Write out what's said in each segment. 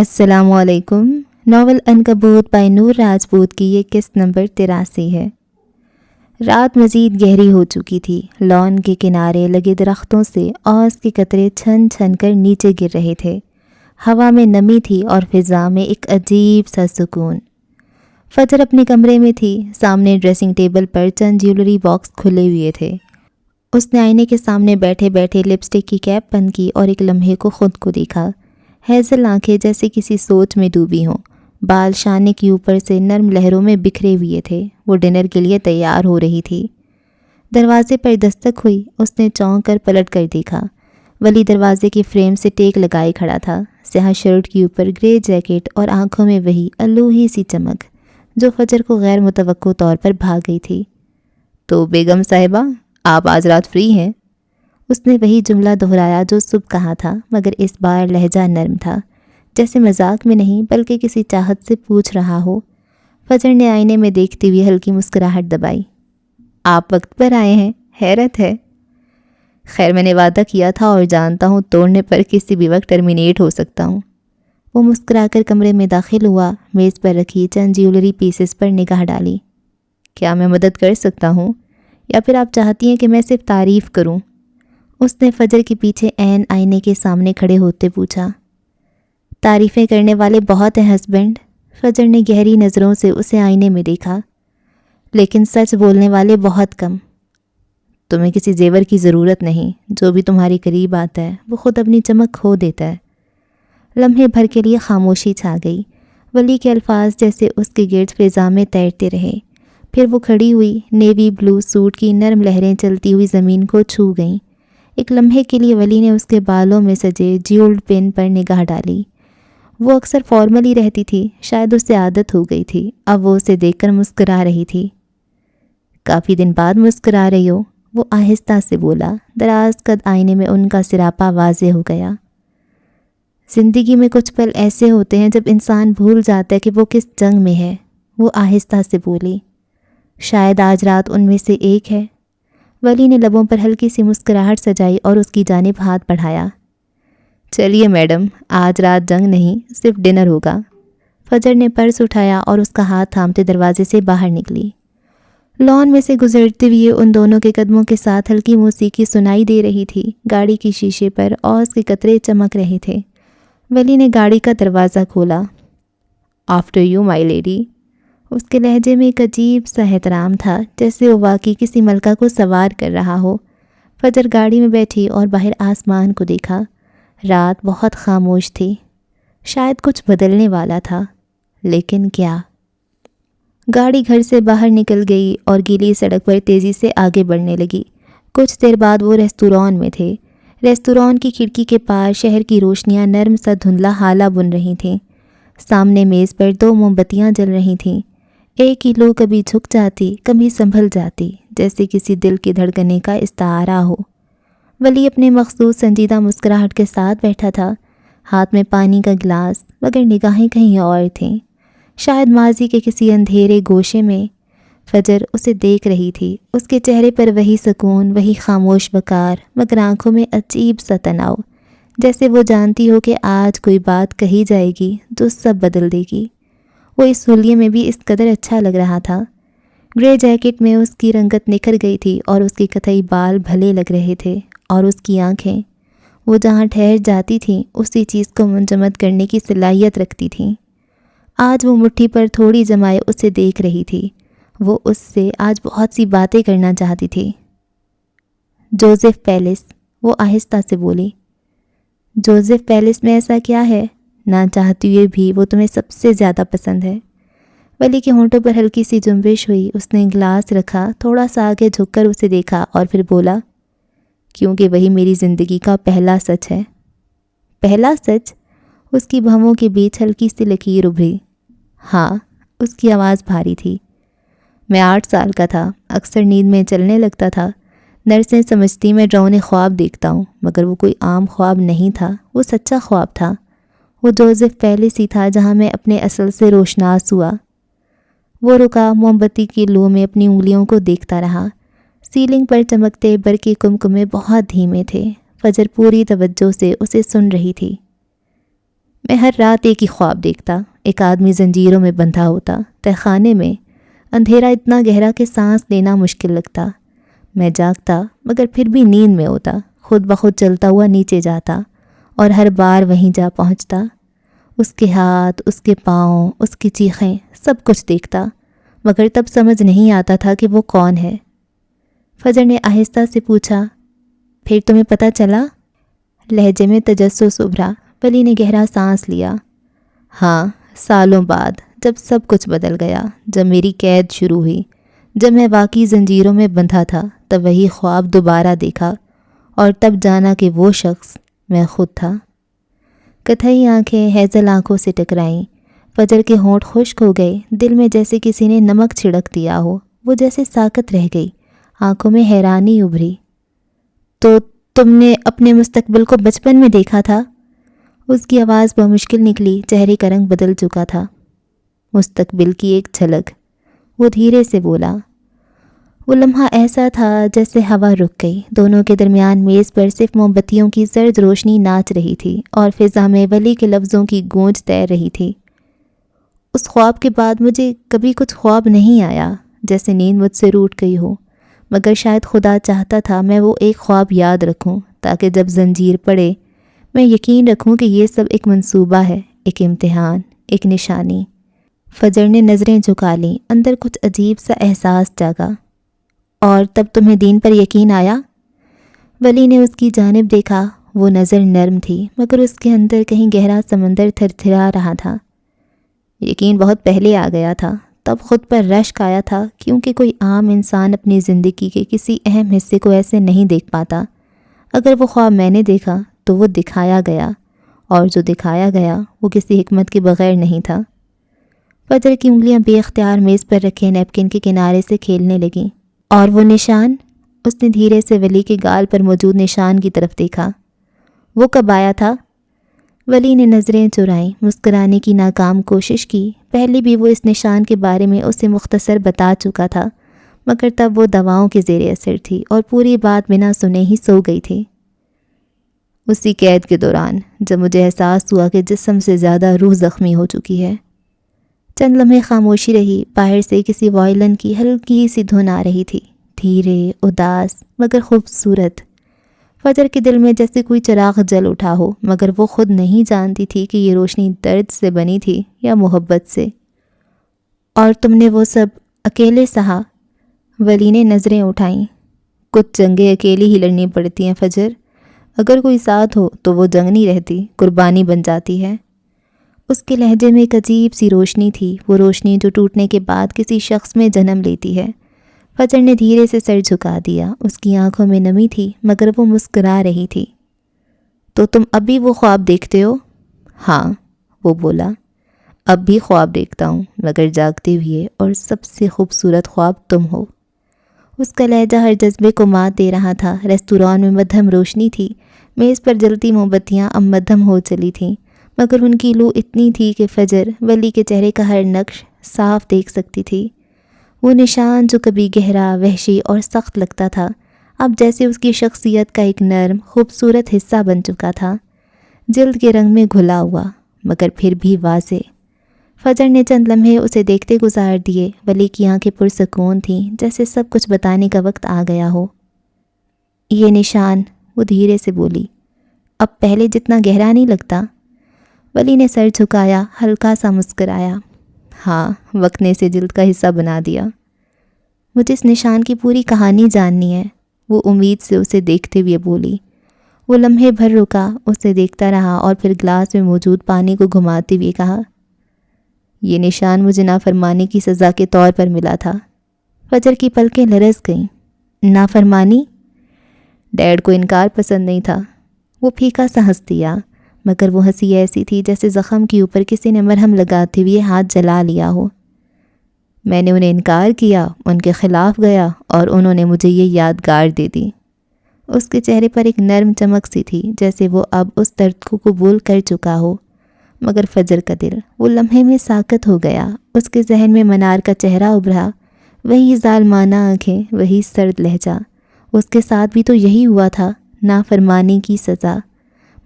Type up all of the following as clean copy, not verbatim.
السلام علیکم۔ Novel عنکبوت by نور راجپوت کی یہ قسط نمبر 83 ہے۔ رات مزید گہری ہو چکی تھی۔ لان کے کنارے لگے درختوں سے اوس کے قطرے چھن چھن کر نیچے گر رہے تھے۔ ہوا میں نمی تھی اور فضا میں ایک عجیب سا سکون۔ فجر اپنے کمرے میں تھی۔ سامنے ڈریسنگ ٹیبل پر چند جیولری باکس کھلے ہوئے تھے۔ اس نے آئینے کے سامنے بیٹھے بیٹھے لپسٹک کی کیپ بند کی اور ایک لمحے کو خود کو دیکھا۔ ہیزل آنکھیں جیسے کسی سوچ میں ڈوبی ہوں۔ بال شانے کے اوپر سے نرم لہروں میں بکھرے ہوئے تھے۔ وہ ڈنر کے لیے تیار ہو رہی تھی۔ دروازے پر دستک ہوئی۔ اس نے چونک کر پلٹ کر دیکھا۔ ولی دروازے کی فریم سے ٹیک لگائے کھڑا تھا۔ سیاہ شرٹ کے اوپر گرے جیکٹ اور آنکھوں میں وہی الوہی سی چمک جو فجر کو غیر متوقع طور پر بھاگ گئی تھی۔ تو بیگم صاحبہ، آپ آج رات فری ہیں؟ اس نے وہی جملہ دہرایا جو صبح کہا تھا، مگر اس بار لہجہ نرم تھا، جیسے مذاق میں نہیں بلکہ کسی چاہت سے پوچھ رہا ہو۔ فجر نے آئینے میں دیکھتے ہوئے ہلکی مسکراہٹ دبائی۔ آپ وقت پر آئے ہیں، حیرت ہے۔ خیر، میں نے وعدہ کیا تھا اور جانتا ہوں توڑنے پر کسی بھی وقت ٹرمینیٹ ہو سکتا ہوں۔ وہ مسکرا کر کمرے میں داخل ہوا۔ میز پر رکھی چند جیولری پیسز پر نگاہ ڈالی۔ کیا میں مدد کر سکتا ہوں یا پھر آپ چاہتی ہیں کہ میں صرف تعریف کروں؟ اس نے فجر کے پیچھے عین آئینے کے سامنے کھڑے ہوتے پوچھا۔ تعریفیں کرنے والے بہت ہیں ہسبینڈ۔ فجر نے گہری نظروں سے اسے آئینے میں دیکھا۔ لیکن سچ بولنے والے بہت کم۔ تمہیں کسی زیور کی ضرورت نہیں۔ جو بھی تمہاری قریب آتا ہے وہ خود اپنی چمک کھو دیتا ہے۔ لمحے بھر کے لیے خاموشی چھا گئی۔ ولی کے الفاظ جیسے اس کے گرد فضا میں تیرتے رہے۔ پھر وہ کھڑی ہوئی۔ نیوی بلو سوٹ کی نرم لہریں چلتی ہوئی زمین کو چھو گئیں۔ ایک لمحے کے لیے ولی نے اس کے بالوں میں سجے جیولڈ پن پر نگاہ ڈالی۔ وہ اکثر فارمل ہی رہتی تھی، شاید اس سے عادت ہو گئی تھی۔ اب وہ اسے دیکھ کر مسکرا رہی تھی۔ کافی دن بعد مسکرا رہی ہو، وہ آہستہ سے بولا۔ دراز قد آئینے میں ان کا سراپا واضح ہو گیا۔ زندگی میں کچھ پل ایسے ہوتے ہیں جب انسان بھول جاتا ہے کہ وہ کس جنگ میں ہے، وہ آہستہ سے بولی۔ شاید آج رات ان میں سے ایک ہے۔ ولی نے لبوں پر ہلکی سی مسکراہٹ سجائی اور اس کی جانب ہاتھ بڑھایا۔ چلیے میڈم، آج رات جنگ نہیں، صرف ڈنر ہوگا۔ فجر نے پرس اٹھایا اور اس کا ہاتھ تھامتے دروازے سے باہر نکلی۔ لان میں سے گزرتے ہوئے ان دونوں کے قدموں کے ساتھ ہلکی موسیقی سنائی دے رہی تھی۔ گاڑی کی شیشے پر اوس کے قطرے چمک رہے تھے۔ ولی نے گاڑی کا دروازہ کھولا۔ After you my lady. اس کے لہجے میں ایک عجیب سا احترام تھا، جیسے وہ واقعی کسی ملکہ کو سوار کر رہا ہو۔ فجر گاڑی میں بیٹھی اور باہر آسمان کو دیکھا۔ رات بہت خاموش تھی۔ شاید کچھ بدلنے والا تھا، لیکن کیا؟ گاڑی گھر سے باہر نکل گئی اور گیلی سڑک پر تیزی سے آگے بڑھنے لگی۔ کچھ دیر بعد وہ ریستوران میں تھے۔ ریستوران کی کھڑکی کے پار شہر کی روشنیاں نرم سا دھندلا ہالہ بن رہی تھیں۔ سامنے میز پر 2 موم بتیاں جل رہی تھیں۔ ایک ہی لو کبھی جھک جاتی، کبھی سنبھل جاتی، جیسے کسی دل کی دھڑکنے کا استعارہ ہو۔ ولی اپنے مخصوص سنجیدہ مسکراہٹ کے ساتھ بیٹھا تھا، ہاتھ میں پانی کا گلاس، مگر نگاہیں کہیں اور تھیں، شاید ماضی کے کسی اندھیرے گوشے میں۔ فجر اسے دیکھ رہی تھی۔ اس کے چہرے پر وہی سکون، وہی خاموش وقار، مگر آنکھوں میں عجیب سا تناؤ، جیسے وہ جانتی ہو کہ آج کوئی بات کہی جائے گی جو سب بدل دے گی۔ وہ اس حلیے میں بھی اس قدر اچھا لگ رہا تھا۔ گرے جیکٹ میں اس کی رنگت نکھر گئی تھی اور اس کے قطعی بال بھلے لگ رہے تھے، اور اس کی آنکھیں، وہ جہاں ٹھہر جاتی تھیں اسی چیز کو منجمد کرنے کی صلاحیت رکھتی تھیں۔ آج وہ مٹھی پر تھوڑی جمائے اسے دیکھ رہی تھی۔ وہ اس سے آج بہت سی باتیں کرنا چاہتی تھی۔ جوزف پیلس، وہ آہستہ سے بولی۔ جوزف پیلس میں ایسا کیا ہے؟ نہ چاہتے ہوئے بھی وہ تمہیں سب سے زیادہ پسند ہے۔ ولی کے ہونٹوں پر ہلکی سی جنبش ہوئی۔ اس نے گلاس رکھا، تھوڑا سا آگے جھک کر اسے دیکھا اور پھر بولا، کیونکہ وہی میری زندگی کا پہلا سچ ہے۔ پہلا سچ؟ اس کی بھووں کے بیچ ہلکی سی لکیر ابھری۔ ہاں، اس کی آواز بھاری تھی۔ میں 8 سال کا تھا، اکثر نیند میں چلنے لگتا تھا۔ نرسیں سمجھتی میں ڈراؤنے خواب دیکھتا ہوں، مگر وہ کوئی عام خواب نہیں تھا، وہ سچا خواب تھا۔ وہ جوزف پیلس ہی تھا جہاں میں اپنے اصل سے روشناس ہوا۔ وہ رکا، موم بتی کی لو میں اپنی انگلیوں کو دیکھتا رہا۔ سیلنگ پر چمکتے برقی کمکمے بہت دھیمے تھے۔ فجر پوری توجہ سے اسے سن رہی تھی۔ میں ہر رات ایک ہی خواب دیکھتا، ایک آدمی زنجیروں میں بندھا ہوتا، تہ خانے میں، اندھیرا اتنا گہرا کہ سانس لینا مشکل لگتا۔ میں جاگتا مگر پھر بھی نیند میں ہوتا، خود بخود چلتا ہوا نیچے جاتا اور ہر بار وہیں جا پہنچتا۔ اس کے ہاتھ، اس کے پاؤں، اس کی چیخیں، سب کچھ دیکھتا، مگر تب سمجھ نہیں آتا تھا کہ وہ کون ہے۔ فجر نے آہستہ سے پوچھا، پھر تمہیں پتہ چلا؟ لہجے میں تجسس ابھرا۔ ولی نے گہرا سانس لیا۔ ہاں، سالوں بعد، جب سب کچھ بدل گیا، جب میری قید شروع ہوئی، جب میں واقعی زنجیروں میں بندھا تھا، تب وہی خواب دوبارہ دیکھا اور تب جانا کہ وہ شخص میں خود تھا۔ کتھئی آنکھیں ہیزل آنکھوں سے ٹکرائیں، فجر کے ہونٹ خشک ہو گئے، دل میں جیسے کسی نے نمک چھڑک دیا ہو، وہ جیسے ساکت رہ گئی، آنکھوں میں حیرانی ابھری۔ تو تم نے اپنے مستقبل کو بچپن میں دیکھا تھا؟ اس کی آواز بمشکل نکلی، چہرے کا رنگ بدل چکا تھا۔ مستقبل کی ایک جھلک، وہ دھیرے سے بولا۔ وہ لمحہ ایسا تھا جیسے ہوا رک گئی، دونوں کے درمیان میز پر صرف موم بتیوں کی زرد روشنی ناچ رہی تھی اور فضا میں ولی کے لفظوں کی گونج تیر رہی تھی۔ اس خواب کے بعد مجھے کبھی کچھ خواب نہیں آیا، جیسے نیند مجھ سے روٹ گئی ہو، مگر شاید خدا چاہتا تھا میں وہ ایک خواب یاد رکھوں تاکہ جب زنجیر پڑے میں یقین رکھوں کہ یہ سب ایک منصوبہ ہے، ایک امتحان، ایک نشانی۔ فجر نے نظریں جھکا لیں، اندر کچھ عجیب سا احساس جاگا۔ اور تب تمہیں دین پر یقین آیا؟ ولی نے اس کی جانب دیکھا، وہ نظر نرم تھی مگر اس کے اندر کہیں گہرا سمندر تھر تھرا رہا تھا۔ یقین بہت پہلے آ گیا تھا، تب خود پر رشک آیا تھا، کیونکہ کوئی عام انسان اپنی زندگی کے کسی اہم حصے کو ایسے نہیں دیکھ پاتا۔ اگر وہ خواب میں نے دیکھا تو وہ دکھایا گیا، اور جو دکھایا گیا وہ کسی حکمت کے بغیر نہیں تھا۔ فجر کی انگلیاں بے اختیار میز پر رکھے نیپکن کے کنارے سے کھیلنے لگیں۔ اور وہ نشان؟ اس نے دھیرے سے ولی کے گال پر موجود نشان کی طرف دیکھا۔ وہ کب آیا تھا؟ ولی نے نظریں چرائیں، مسکرانے کی ناکام کوشش کی۔ پہلے بھی وہ اس نشان کے بارے میں اسے مختصر بتا چکا تھا، مگر تب وہ دواؤں کے زیر اثر تھی اور پوری بات بنا سنے ہی سو گئی تھی۔ اسی قید کے دوران، جب مجھے احساس ہوا کہ جسم سے زیادہ روح زخمی ہو چکی ہے۔ چند لمحے خاموشی رہی، باہر سے کسی وائلن کی ہلکی سی دھن آ رہی تھی، دھیرے، اداس مگر خوبصورت۔ فجر کے دل میں جیسے کوئی چراغ جل اٹھا ہو، مگر وہ خود نہیں جانتی تھی کہ یہ روشنی درد سے بنی تھی یا محبت سے۔ اور تم نے وہ سب اکیلے سہا؟ ولی نے نظریں اٹھائیں۔ کچھ جنگیں اکیلی ہی لڑنی پڑتی ہیں فجر، اگر کوئی ساتھ ہو تو وہ جنگ نہیں رہتی، قربانی بن جاتی ہے۔ اس کے لہجے میں ایک عجیب سی روشنی تھی، وہ روشنی جو ٹوٹنے کے بعد کسی شخص میں جنم لیتی ہے۔ فجر نے دھیرے سے سر جھکا دیا، اس کی آنکھوں میں نمی تھی مگر وہ مسکرا رہی تھی۔ تو تم اب بھی وہ خواب دیکھتے ہو؟ ہاں، وہ بولا، اب بھی خواب دیکھتا ہوں، مگر جاگتے ہوئے، اور سب سے خوبصورت خواب تم ہو۔ اس کا لہجہ ہر جذبے کو مات دے رہا تھا۔ ریستوران میں مدھم روشنی تھی، میز پر جلتی موم بتیاں اب مدھم ہو چلی تھیں، مگر ان کی لو اتنی تھی کہ فجر ولی کے چہرے کا ہر نقش صاف دیکھ سکتی تھی۔ وہ نشان جو کبھی گہرا، وحشی اور سخت لگتا تھا، اب جیسے اس کی شخصیت کا ایک نرم، خوبصورت حصہ بن چکا تھا، جلد کے رنگ میں گھلا ہوا، مگر پھر بھی واضح۔ فجر نے چند لمحے اسے دیکھتے گزار دیے، ولی کی آنکھیں پرسکون تھیں، جیسے سب کچھ بتانے کا وقت آ گیا ہو۔ یہ نشان، وہ دھیرے سے بولی، اب پہلے جتنا گہرا نہیں لگتا؟ ولی نے سر جھکایا، ہلکا سا مسکرایا۔ ہاں، وقت نے اسے جلد کا حصہ بنا دیا۔ مجھے اس نشان کی پوری کہانی جاننی ہے، وہ امید سے اسے دیکھتے ہوئے بولی۔ وہ لمحے بھر رکا، اسے دیکھتا رہا اور پھر گلاس میں موجود پانی کو گھماتے ہوئے کہا، یہ نشان مجھے نافرمانی کی سزا کے طور پر ملا تھا۔ فجر کی پلکیں لرز گئیں۔ نافرمانی؟ ڈیڈ کو انکار پسند نہیں تھا۔ وہ پھیکا سا ہنس دیا، مگر وہ ہنسی ایسی تھی جیسے زخم کے اوپر کسی نے مرہم لگاتے ہوئے ہاتھ جلا لیا ہو۔ میں نے انہیں انکار کیا، ان کے خلاف گیا، اور انہوں نے مجھے یہ یادگار دے دی۔ اس کے چہرے پر ایک نرم چمک سی تھی، جیسے وہ اب اس درد کو قبول کر چکا ہو، مگر فجر کا دل وہ لمحے میں ساکت ہو گیا۔ اس کے ذہن میں منار کا چہرہ ابھرا، وہی ظالمانہ آنکھیں، وہی سرد لہجہ۔ اس کے ساتھ بھی تو یہی ہوا تھا، نافرمانی کی سزا،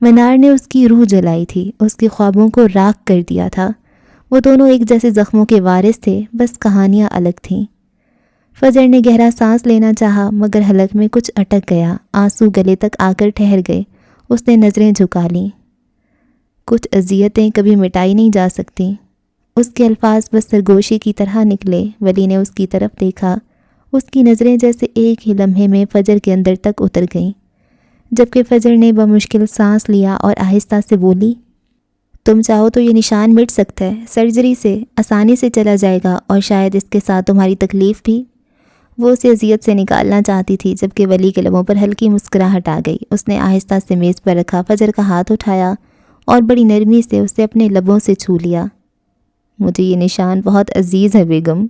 منار نے اس کی روح جلائی تھی، اس کے خوابوں کو راکھ کر دیا تھا۔ وہ دونوں ایک جیسے زخموں کے وارث تھے، بس کہانیاں الگ تھیں۔ فجر نے گہرا سانس لینا چاہا مگر حلق میں کچھ اٹک گیا، آنسو گلے تک آ کر ٹھہر گئے۔ اس نے نظریں جھکا لیں۔ کچھ اذیتیں کبھی مٹائی نہیں جا سکتیں۔ اس کے الفاظ بس سرگوشی کی طرح نکلے۔ ولی نے اس کی طرف دیکھا، اس کی نظریں جیسے ایک ہی لمحے میں فجر کے اندر تک اتر گئیں، جبکہ فجر نے بمشکل سانس لیا اور آہستہ سے بولی، تم چاہو تو یہ نشان مٹ سکتا ہے، سرجری سے آسانی سے چلا جائے گا، اور شاید اس کے ساتھ تمہاری تکلیف بھی۔ وہ اسے اذیت سے نکالنا چاہتی تھی، جبکہ ولی کے لبوں پر ہلکی مسکراہٹ آ گئی۔ اس نے آہستہ سے میز پر رکھا فجر کا ہاتھ اٹھایا اور بڑی نرمی سے اسے اپنے لبوں سے چھو لیا۔ مجھے یہ نشان بہت عزیز ہے بیگم۔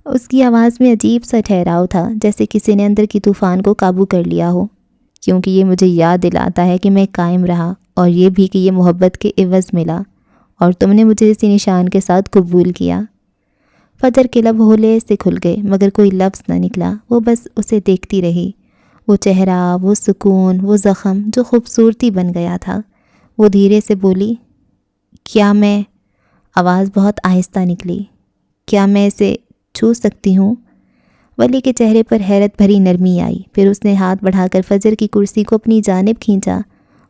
اس کی آواز میں عجیب سا ٹھہراؤ تھا، جیسے کسی نے اندر کی طوفان کو قابو کر لیا ہو، کیونکہ یہ مجھے یاد دلاتا ہے کہ میں قائم رہا، اور یہ بھی کہ یہ محبت کے عوض ملا، اور تم نے مجھے اسی نشان کے ساتھ قبول کیا۔ فجر کے لب ہولے سے کھل گئے مگر کوئی لفظ نہ نکلا۔ وہ بس اسے دیکھتی رہی، وہ چہرہ، وہ سکون، وہ زخم جو خوبصورتی بن گیا تھا۔ وہ دھیرے سے بولی، کیا میں، آواز بہت آہستہ نکلی، کیا میں اسے چھو سکتی ہوں؟ ولی کے چہرے پر حیرت بھری نرمی آئی، پھر اس نے ہاتھ بڑھا کر فجر کی کرسی کو اپنی جانب کھینچا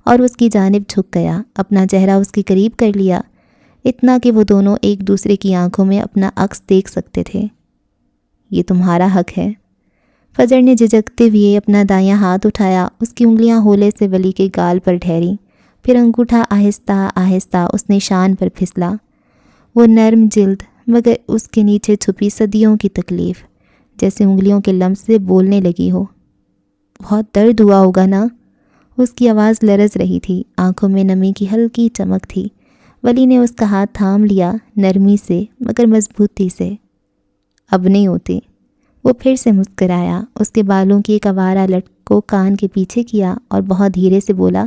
اور اس کی جانب جھک گیا، اپنا چہرہ اس کے قریب کر لیا، اتنا کہ وہ دونوں ایک دوسرے کی آنکھوں میں اپنا عکس دیکھ سکتے تھے۔ یہ تمہارا حق ہے۔ فجر نے جھجکتے ہوئے اپنا دایاں ہاتھ اٹھایا، اس کی انگلیاں ہولے سے ولی کے گال پر ٹھہریں، پھر انگوٹھا آہستہ آہستہ اس نشان پر پھسلا۔ وہ نرم جلد، مگر اس کے نیچے چھپی صدیوں کی تکلیف، جیسے انگلیوں کے لمس سے بولنے لگی ہو۔ بہت درد ہوا ہوگا نا؟ اس کی آواز لرز رہی تھی، آنکھوں میں نمی کی ہلکی چمک تھی۔ ولی نے اس کا ہاتھ تھام لیا، نرمی سے مگر مضبوطی سے۔ اب نہیں ہوتی۔ وہ پھر سے مسکرایا، اس کے بالوں کی ایک آوارہ لٹ کو کان کے پیچھے کیا اور بہت دھیرے سے بولا،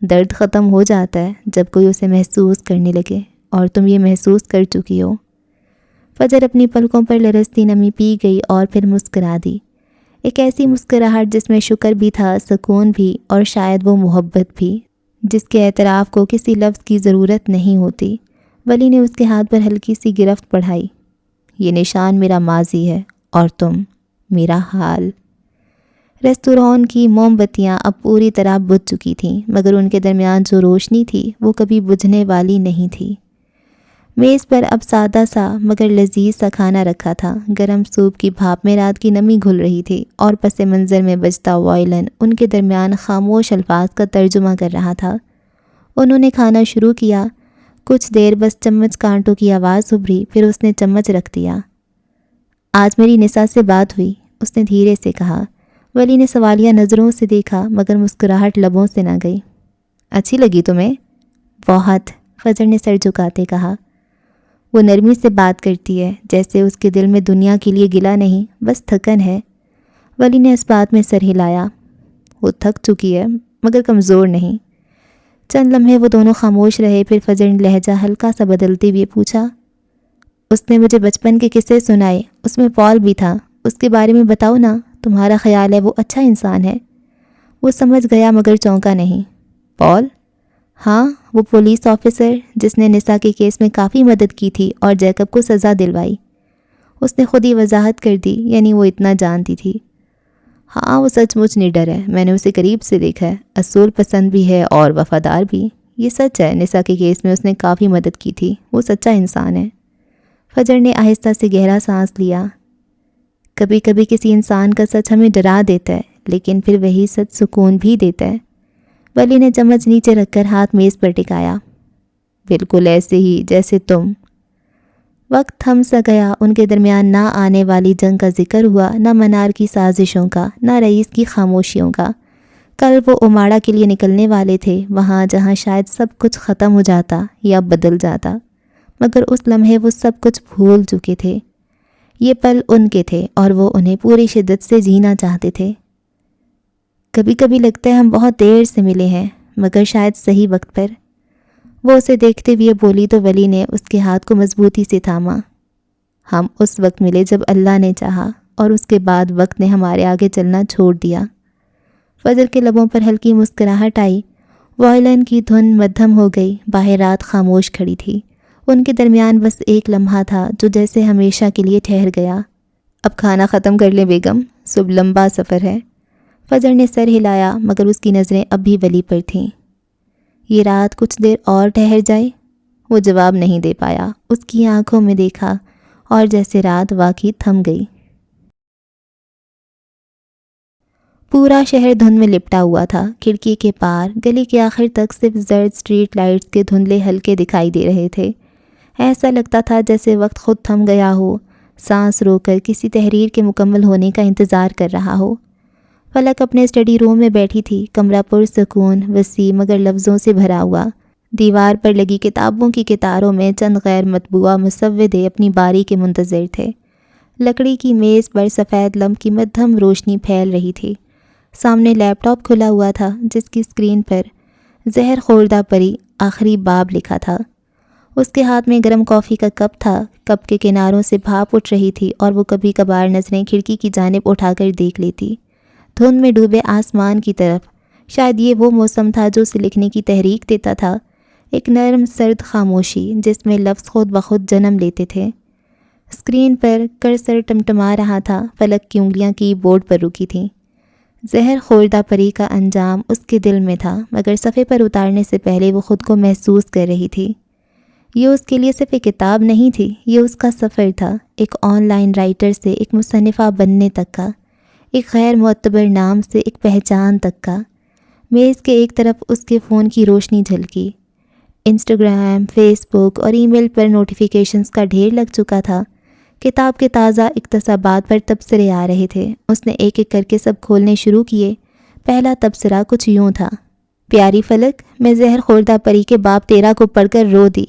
درد ختم ہو جاتا ہے جب کوئی اسے محسوس کرنے لگے، اور تم یہ محسوس کر چکی ہو۔ فجر اپنی پلکوں پر لرزتی نمی پی گئی اور پھر مسکرا دی، ایک ایسی مسکراہٹ جس میں شکر بھی تھا، سکون بھی، اور شاید وہ محبت بھی جس کے اعتراف کو کسی لفظ کی ضرورت نہیں ہوتی۔ ولی نے اس کے ہاتھ پر ہلکی سی گرفت بڑھائی۔ یہ نشان میرا ماضی ہے اور تم میرا حال۔ ریستوران کی موم بتیاں اب پوری طرح بجھ چکی تھیں، مگر ان کے درمیان جو روشنی تھی وہ کبھی بجھنے والی نہیں تھی۔ میز پر اب سادہ سا مگر لذیذ سا کھانا رکھا تھا۔ گرم سوپ کی بھاپ میں رات کی نمی گھل رہی تھی، اور پس منظر میں بجتا وائلن ان کے درمیان خاموش الفاظ کا ترجمہ کر رہا تھا۔ انہوں نے کھانا شروع کیا، کچھ دیر بس چمچ کانٹوں کی آواز ابھری، پھر اس نے چمچ رکھ دیا۔ آج میری نساء سے بات ہوئی، اس نے دھیرے سے کہا۔ ولی نے سوالیہ نظروں سے دیکھا مگر مسکراہٹ لبوں سے نہ گئی۔ اچھی لگی تمہیں؟ بہت، فجر نے سر جھکاتے کہا۔ وہ نرمی سے بات کرتی ہے، جیسے اس کے دل میں دنیا کے لیے گلہ نہیں، بس تھکن ہے۔ ولی نے اس بات میں سر ہلایا۔ وہ تھک چکی ہے مگر کمزور نہیں۔ چند لمحے وہ دونوں خاموش رہے، پھر فجر نے لہجہ ہلکا سا بدلتے ہوئے پوچھا، اس نے مجھے بچپن کے قصے سنائے، اس میں پال بھی تھا، اس کے بارے میں بتاؤ نا، تمہارا خیال ہے وہ اچھا انسان ہے؟ وہ سمجھ گیا مگر چونکا نہیں۔ پال؟ ہاں، وہ پولیس آفیسر جس نے نساء کے کیس میں کافی مدد کی تھی اور جیکب کو سزا دلوائی۔ اس نے خود ہی وضاحت کر دی، یعنی وہ اتنا جانتی تھی۔ ہاں، وہ سچ مچ نڈر ہے، میں نے اسے قریب سے دیکھا ہے، اصول پسند بھی ہے اور وفادار بھی۔ یہ سچ ہے، نساء کے کیس میں اس نے کافی مدد کی تھی، وہ سچا انسان ہے۔ فجر نے آہستہ سے گہرا سانس لیا۔ کبھی کبھی کسی انسان کا سچ ہمیں ڈرا دیتا ہے، لیکن پھر وہی سچ سکون بھی دیتا ہے۔ ولی نے چمچ نیچے رکھ کر ہاتھ میز پر ٹکایا۔ بالکل ایسے ہی جیسے تم۔ وقت تھم سا گیا، ان کے درمیان نہ آنے والی جنگ کا ذکر ہوا، نہ منار کی سازشوں کا، نہ رئیس کی خاموشیوں کا۔ کل وہ اماڑہ کے لیے نکلنے والے تھے، وہاں جہاں شاید سب کچھ ختم ہو جاتا یا بدل جاتا، مگر اس لمحے وہ سب کچھ بھول چکے تھے۔ یہ پل ان کے تھے اور وہ انہیں پوری شدت سے جینا چاہتے تھے۔ کبھی کبھی لگتا ہے ہم بہت دیر سے ملے ہیں، مگر شاید صحیح وقت پر۔ وہ اسے دیکھتے ہوئے بولی تو ولی نے اس کے ہاتھ کو مضبوطی سے تھاما۔ ہم اس وقت ملے جب اللہ نے چاہا، اور اس کے بعد وقت نے ہمارے آگے چلنا چھوڑ دیا۔ فجر کے لبوں پر ہلکی مسکراہٹ آئی، وائلن کی دھن مدھم ہو گئی، باہر رات خاموش کھڑی تھی۔ ان کے درمیان بس ایک لمحہ تھا جو جیسے ہمیشہ کے لیے ٹھہر گیا۔ اب کھانا ختم کر لیں بیگم، صبح لمبا سفر ہے۔ فجر نے سر ہلایا مگر اس کی نظریں اب بھی ولی پر تھیں۔ یہ رات کچھ دیر اور ٹھہر جائے؟ وہ جواب نہیں دے پایا۔ اس کی آنکھوں میں دیکھا اور جیسے رات واقعی تھم گئی۔ پورا شہر دھند میں لپٹا ہوا تھا۔ کھڑکی کے پار گلی کے آخر تک صرف زرد اسٹریٹ لائٹس کے دھندلے حلقے دکھائی دے رہے تھے۔ ایسا لگتا تھا جیسے وقت خود تھم گیا ہو، سانس رو کر کسی تحریر کے مکمل ہونے کا انتظار کر رہا ہو۔ فلک اپنے اسٹڈی روم میں بیٹھی تھی، کمرہ پرسکون، وسیع مگر لفظوں سے بھرا ہوا۔ دیوار پر لگی کتابوں کی کتاروں میں چند غیر مطبوعہ مسودے اپنی باری کے منتظر تھے۔ لکڑی کی میز پر سفید لمپ کی مدھم روشنی پھیل رہی تھی۔ سامنے لیپ ٹاپ کھلا ہوا تھا جس کی اسکرین پر زہر خوردہ پری آخری باب لکھا تھا۔ اس کے ہاتھ میں گرم کافی کا کپ تھا، کپ کے کناروں سے بھاپ اٹھ رہی تھی اور وہ کبھی کبھار نظریں کھڑکی کی جانب اٹھا کر دیکھ لیتی، دھند میں ڈوبے آسمان کی طرف۔ شاید یہ وہ موسم تھا جو اسے لکھنے کی تحریک دیتا تھا، ایک نرم سرد خاموشی جس میں لفظ خود بخود جنم لیتے تھے۔ اسکرین پر کرسر ٹمٹما رہا تھا، فلک کی انگلیاں کی بورڈ پر رکی تھیں۔ زہر خوردہ پری کا انجام اس کے دل میں تھا مگر صفحے پر اتارنے سے پہلے وہ خود کو محسوس کر رہی تھی۔ یہ اس کے لیے صرف ایک کتاب نہیں تھی، یہ اس کا سفر تھا، ایک آن لائن رائٹر سے ایک مصنفہ بننے تک کا، ایک غیر معتبر نام سے ایک پہچان تک کا۔ میز کے ایک طرف اس کے فون کی روشنی جھلکی۔ انسٹاگرام، فیس بک اور ای میل پر نوٹیفیکیشنز کا ڈھیر لگ چکا تھا۔ کتاب کے تازہ اقتباسات پر تبصرے آ رہے تھے۔ اس نے ایک ایک کر کے سب کھولنے شروع کیے۔ پہلا تبصرہ کچھ یوں تھا: پیاری فلک، میں زہر خوردہ پری کے باب 13 کو پڑھ کر رو دی۔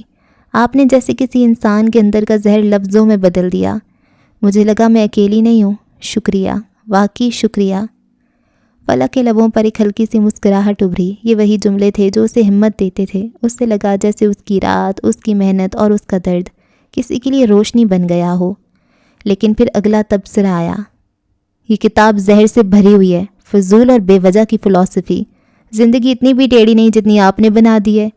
آپ نے جیسے کسی انسان کے اندر کا زہر لفظوں میں بدل دیا۔ مجھے لگا میں اکیلی نہیں ہوں۔ شکریہ، واقعی شکریہ۔ فلک کے لبوں پر ایک ہلکی سی مسکراہٹ ابھری۔ یہ وہی جملے تھے جو اسے ہمت دیتے تھے۔ اس سے لگا جیسے اس کی رات، اس کی محنت اور اس کا درد کسی کے لیے روشنی بن گیا ہو۔ لیکن پھر اگلا تبصرہ آیا: یہ کتاب زہر سے بھری ہوئی ہے، فضول اور بے وجہ کی فلسفی۔ زندگی اتنی بھی ٹیڑھی نہیں جتنی آپ نے بنا دی ہے۔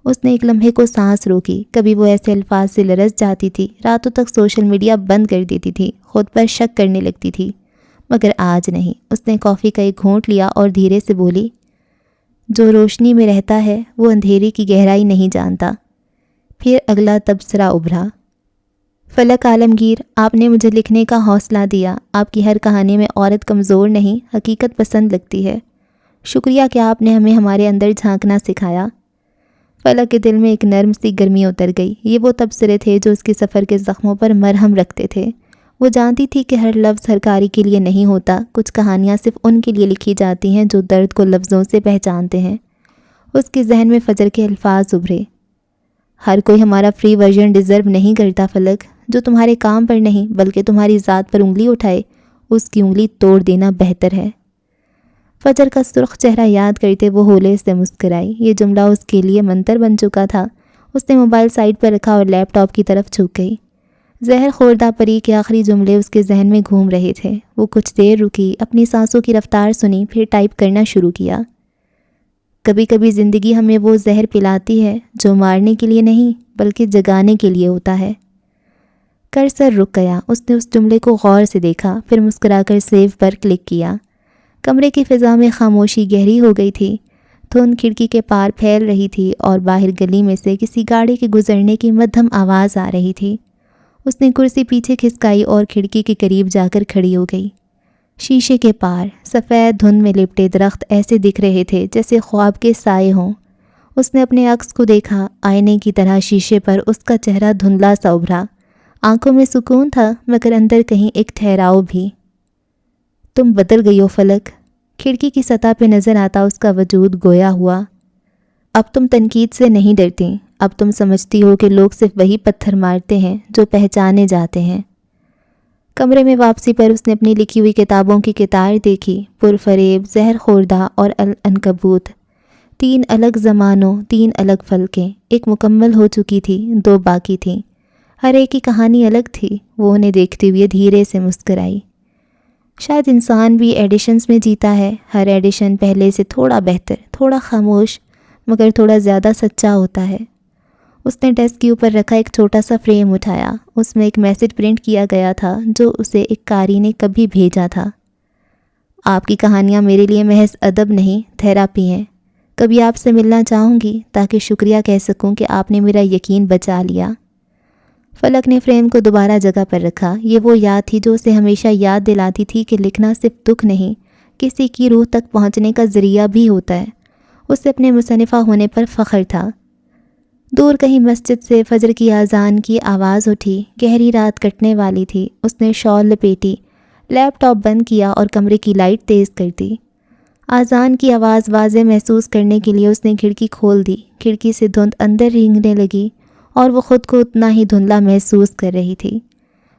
اس نے ایک لمحے کو سانس روکی۔ کبھی وہ ایسے الفاظ سے لرز جاتی تھی، راتوں تک سوشل میڈیا بند کر دیتی تھی، خود پر شک کرنے لگتی تھی، مگر آج نہیں۔ اس نے کافی کا ایک گھونٹ لیا اور دھیرے سے بولی: جو روشنی میں رہتا ہے وہ اندھیرے کی گہرائی نہیں جانتا۔ پھر اگلا تبصرہ ابھرا: فلک عالمگیر، آپ نے مجھے لکھنے کا حوصلہ دیا۔ آپ کی ہر کہانی میں عورت کمزور نہیں، حقیقت پسند لگتی ہے۔ شکریہ کہ آپ نے ہمیں ہمارے اندر جھانکنا سکھایا۔ فلک کے دل میں ایک نرم سی گرمی اتر گئی۔ یہ وہ تبصرے تھے جو اس کے سفر کے زخموں پر مرہم رکھتے تھے۔ وہ جانتی تھی کہ ہر لفظ ہر کاری کے لیے نہیں ہوتا، کچھ کہانیاں صرف ان کے لیے لکھی جاتی ہیں جو درد کو لفظوں سے پہچانتے ہیں۔ اس کے ذہن میں فجر کے الفاظ ابھرے: ہر کوئی ہمارا فری ورژن ڈیزرو نہیں کرتا فلک۔ جو تمہارے کام پر نہیں بلکہ تمہاری ذات پر انگلی اٹھائے، اس کی انگلی توڑ دینا بہتر ہے۔ فجر کا سرخ چہرہ یاد کرتے وہ ہولے سے مسکرائی۔ یہ جملہ اس کے لیے منتر بن چکا تھا۔ اس نے موبائل سائڈ پر رکھا اور لیپ ٹاپ کی طرف جھک گئی۔ زہر خوردہ پری کے آخری جملے اس کے ذہن میں گھوم رہے تھے۔ وہ کچھ دیر رکی، اپنی سانسوں کی رفتار سنی، پھر ٹائپ کرنا شروع کیا: کبھی کبھی زندگی ہمیں وہ زہر پلاتی ہے جو مارنے کے لیے نہیں بلکہ جگانے کے لیے ہوتا ہے۔ کرسر رک گیا۔ اس نے اس جملے کو غور سے دیکھا، پھر مسکرا کر سیو پر کلک کیا۔ کمرے کی فضا میں خاموشی گہری ہو گئی تھی۔ دھند کھڑکی کے پار پھیل رہی تھی اور باہر گلی میں سے کسی گاڑی کے گزرنے کی مدھم آواز آ رہی تھی۔ اس نے کرسی پیچھے کھسکائی اور کھڑکی کے قریب جا کر کھڑی ہو گئی۔ شیشے کے پار سفید دھند میں لپٹے درخت ایسے دکھ رہے تھے جیسے خواب کے سائے ہوں۔ اس نے اپنے عکس کو دیکھا، آئینے کی طرح شیشے پر اس کا چہرہ دھندلا سا ابھرا۔ آنکھوں میں سکون تھا مگر اندر کہیں ایک ٹھہراؤ بھی۔ تم بدل گئی ہو فلک۔ کھڑکی کی سطح پہ نظر آتا اس کا وجود گویا ہوا۔ اب تم تنقید سے نہیں ڈرتی، اب تم سمجھتی ہو کہ لوگ صرف وہی پتھر مارتے ہیں جو پہچانے جاتے ہیں۔ کمرے میں واپسی پر اس نے اپنی لکھی ہوئی کتابوں کی کتار دیکھی: پرفریب، زہر خوردہ اور العنکبوت۔ 3 الگ زمانوں، 3 الگ فلکیں، ایک مکمل ہو چکی تھی، 2 باقی تھیں۔ ہر ایک کی کہانی الگ تھی۔ وہ انہیں دیکھتے ہوئے دھیرے سے مسکرائی۔ شاید انسان بھی ایڈیشنز میں جیتا ہے، ہر ایڈیشن پہلے سے تھوڑا بہتر، تھوڑا خاموش، مگر تھوڑا زیادہ سچا ہوتا ہے۔ اس نے ڈیسک کے اوپر رکھا ایک چھوٹا سا فریم اٹھایا، اس میں ایک میسج پرنٹ کیا گیا تھا جو اسے ایک قاری نے کبھی بھیجا تھا۔ آپ کی کہانیاں میرے لیے محض ادب نہیں، تھیراپی ہیں۔ کبھی آپ سے ملنا چاہوں گی تاکہ شکریہ کہہ سکوں کہ آپ نے میرا یقین بچا لیا۔ فلک نے فریم کو دوبارہ جگہ پر رکھا۔ یہ وہ یاد تھی جو اسے ہمیشہ یاد دلاتی تھی کہ لکھنا صرف دکھ نہیں، کسی کی روح تک پہنچنے کا ذریعہ بھی ہوتا ہے۔ اسے اپنے مصنفہ ہونے پر فخر تھا۔ دور کہیں مسجد سے فجر کی اذان کی آواز اٹھی، گہری رات کٹنے والی تھی۔ اس نے شال لپیٹی، لیپ ٹاپ بند کیا اور کمرے کی لائٹ تیز کر دی۔ اذان کی آواز واضح محسوس کرنے کے لیے اس نے کھڑکی کھول دی۔ کھڑکی سے دھند اندر رینگنے لگی اور وہ خود کو اتنا ہی دھندلا محسوس کر رہی تھی،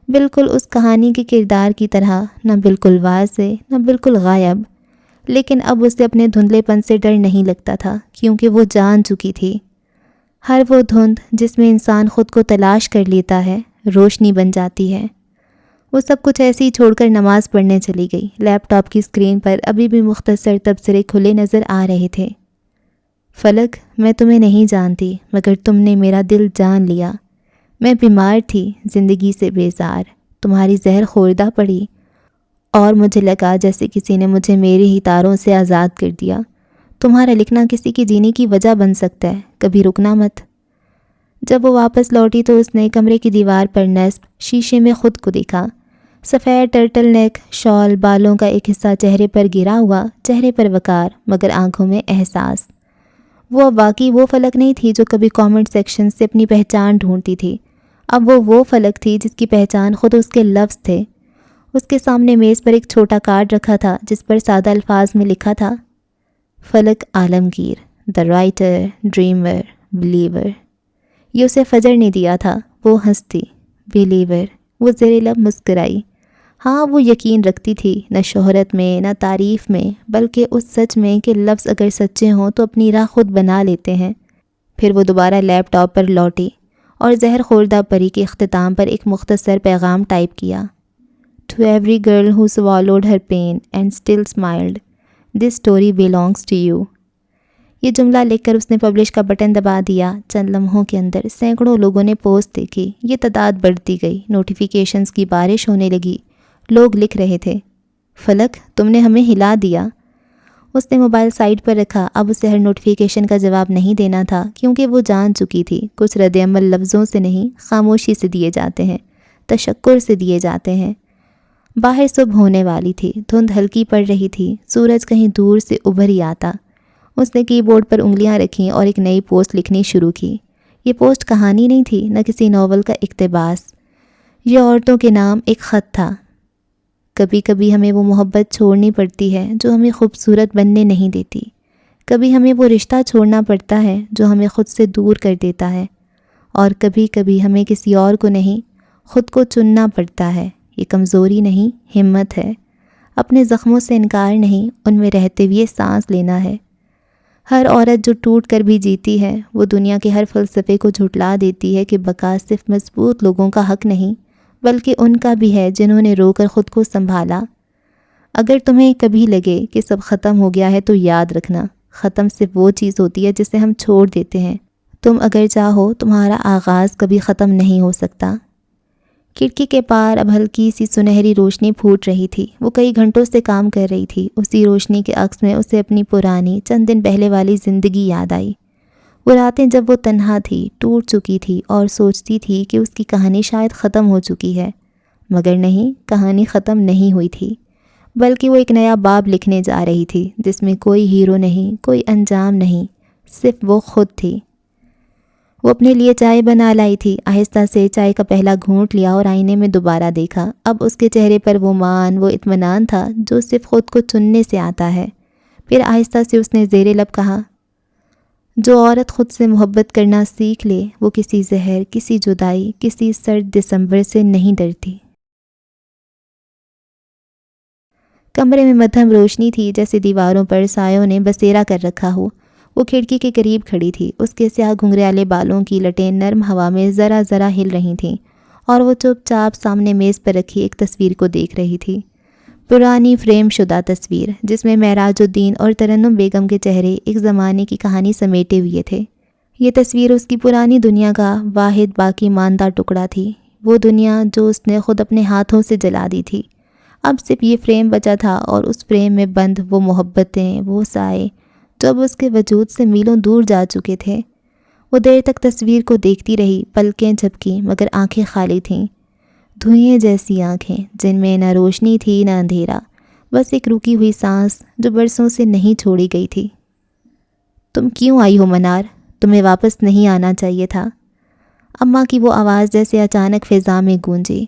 بالکل اس کہانی کے کردار کی طرح، نہ بالکل واضح نہ بالکل غائب۔ لیکن اب اسے اپنے دھندلے پن سے ڈر نہیں لگتا تھا، کیونکہ وہ جان چکی تھی ہر وہ دھند جس میں انسان خود کو تلاش کر لیتا ہے روشنی بن جاتی ہے۔ وہ سب کچھ ایسے ہی چھوڑ کر نماز پڑھنے چلی گئی۔ لیپ ٹاپ کی اسکرین پر ابھی بھی مختصر تبصرے کھلے نظر آ رہے تھے۔ فلک، میں تمہیں نہیں جانتی، مگر تم نے میرا دل جان لیا۔ میں بیمار تھی، زندگی سے بیزار، تمہاری زہر خوردہ پڑی اور مجھے لگا جیسے کسی نے مجھے میرے ہی تاروں سے آزاد کر دیا۔ تمہارا لکھنا کسی کی جینے کی وجہ بن سکتا ہے، کبھی رکنا مت۔ جب وہ واپس لوٹی تو اس نے کمرے کی دیوار پر نصب شیشے میں خود کو دیکھا۔ سفید ٹرٹل نیک، شال، بالوں کا ایک حصہ چہرے پر گرا ہوا، چہرے پر وقار مگر آنکھوں میں احساس۔ وہ اب واقعی وہ فلک نہیں تھی جو کبھی کامنٹ سیکشن سے اپنی پہچان ڈھونڈتی تھی۔ اب وہ فلک تھی جس کی پہچان خود اس کے لفظ تھے۔ اس کے سامنے میز پر ایک چھوٹا کارڈ رکھا تھا جس پر سادہ الفاظ میں لکھا تھا، فلک عالمگیر، دا رائٹر، ڈریمر، بلیور۔ یہ اسے فجر نے دیا تھا۔ وہ ہنستی، بلیور۔ وہ زیر لب مسکرائی۔ ہاں، وہ یقین رکھتی تھی، نہ شہرت میں، نہ تعریف میں، بلکہ اس سچ میں کہ لفظ اگر سچے ہوں تو اپنی راہ خود بنا لیتے ہیں۔ پھر وہ دوبارہ لیپ ٹاپ پر لوٹی اور زہر خوردہ پری کے اختتام پر ایک مختصر پیغام ٹائپ کیا، To every girl who swallowed her pain and still smiled, this story belongs to you۔ یہ جملہ لکھ کر اس نے پبلش کا بٹن دبا دیا۔ چند لمحوں کے اندر سینکڑوں لوگوں نے پوسٹ دیکھی۔ یہ تعداد بڑھتی گئی، نوٹیفیکیشنز کی بارش ہونے لگی۔ لوگ لکھ رہے تھے، فلک، تم نے ہمیں ہلا دیا۔ اس نے موبائل سائٹ پر رکھا۔ اب اسے ہر نوٹیفیکیشن کا جواب نہیں دینا تھا، کیونکہ وہ جان چکی تھی کچھ رد عمل لفظوں سے نہیں، خاموشی سے دیے جاتے ہیں، تشکر سے دیے جاتے ہیں۔ باہر صبح ہونے والی تھی، دھند ہلکی پڑ رہی تھی، سورج کہیں دور سے ابھر ہی آتا۔ اس نے کی بورڈ پر انگلیاں رکھیں اور ایک نئی پوسٹ لکھنی شروع کی۔ یہ پوسٹ کہانی نہیں تھی، نہ کسی ناول کا اقتباس، یہ عورتوں کے نام ایک خط تھا۔ کبھی کبھی ہمیں وہ محبت چھوڑنی پڑتی ہے جو ہمیں خوبصورت بننے نہیں دیتی۔ کبھی ہمیں وہ رشتہ چھوڑنا پڑتا ہے جو ہمیں خود سے دور کر دیتا ہے، اور کبھی کبھی ہمیں کسی اور کو نہیں، خود کو چننا پڑتا ہے۔ یہ کمزوری نہیں، ہمت ہے۔ اپنے زخموں سے انکار نہیں، ان میں رہتے ہوئے سانس لینا ہے۔ ہر عورت جو ٹوٹ کر بھی جیتی ہے، وہ دنیا کے ہر فلسفے کو جھٹلا دیتی ہے کہ بقا صرف مضبوط لوگوں کا حق نہیں، بلکہ ان کا بھی ہے جنہوں نے رو کر خود کو سنبھالا۔ اگر تمہیں کبھی لگے کہ سب ختم ہو گیا ہے تو یاد رکھنا، ختم صرف وہ چیز ہوتی ہے جسے ہم چھوڑ دیتے ہیں۔ تم اگر چاہو، تمہارا آغاز کبھی ختم نہیں ہو سکتا۔ کھڑکی کے پار اب ہلکی سی سنہری روشنی پھوٹ رہی تھی۔ وہ کئی گھنٹوں سے کام کر رہی تھی۔ اسی روشنی کے عکس میں اسے اپنی پرانی چند دن پہلے والی زندگی یاد آئی۔ وہ راتیں جب وہ تنہا تھی، ٹوٹ چکی تھی اور سوچتی تھی کہ اس کی کہانی شاید ختم ہو چکی ہے، مگر نہیں، کہانی ختم نہیں ہوئی تھی، بلکہ وہ ایک نیا باب لکھنے جا رہی تھی جس میں کوئی ہیرو نہیں، کوئی انجام نہیں، صرف وہ خود تھی۔ وہ اپنے لیے چائے بنا لائی تھی۔ آہستہ سے چائے کا پہلا گھونٹ لیا اور آئینے میں دوبارہ دیکھا۔ اب اس کے چہرے پر وہ مان، وہ اطمینان تھا جو صرف خود کو چننے سے آتا ہے۔ پھر آہستہ سے اس نے زیر لب کہا، جو عورت خود سے محبت کرنا سیکھ لے، وہ کسی زہر، کسی جدائی، کسی سرد دسمبر سے نہیں ڈرتی۔ کمرے میں مدھم روشنی تھی، جیسے دیواروں پر سایوں نے بسیرا کر رکھا ہو۔ وہ کھڑکی کے قریب کھڑی تھی۔ اس کے سیاہ گھنگریالے بالوں کی لٹیں نرم ہوا میں ذرا ذرا ہل رہی تھیں، اور وہ چپ چاپ سامنے میز پر رکھی ایک تصویر کو دیکھ رہی تھی۔ پرانی فریم شدہ تصویر جس میں معراج الدین اور ترنم بیگم کے چہرے ایک زمانے کی کہانی سمیٹے ہوئے تھے۔ یہ تصویر اس کی پرانی دنیا کا واحد باقی ماندہ ٹکڑا تھی، وہ دنیا جو اس نے خود اپنے ہاتھوں سے جلا دی تھی۔ اب صرف یہ فریم بچا تھا اور اس فریم میں بند وہ محبتیں، وہ سائے جو اب اس کے وجود سے میلوں دور جا چکے تھے۔ وہ دیر تک تصویر کو دیکھتی رہی، پلکیں جھپکیں مگر آنکھیں خالی تھیں، دھوئیں جیسی آنکھیں جن میں نہ روشنی تھی نہ اندھیرا، بس ایک رکی ہوئی سانس جو برسوں سے نہیں چھوڑی گئی تھی۔ تم کیوں آئی ہو منار؟ تمہیں واپس نہیں آنا چاہیے تھا۔ اماں کی وہ آواز جیسے اچانک فضا میں گونجی۔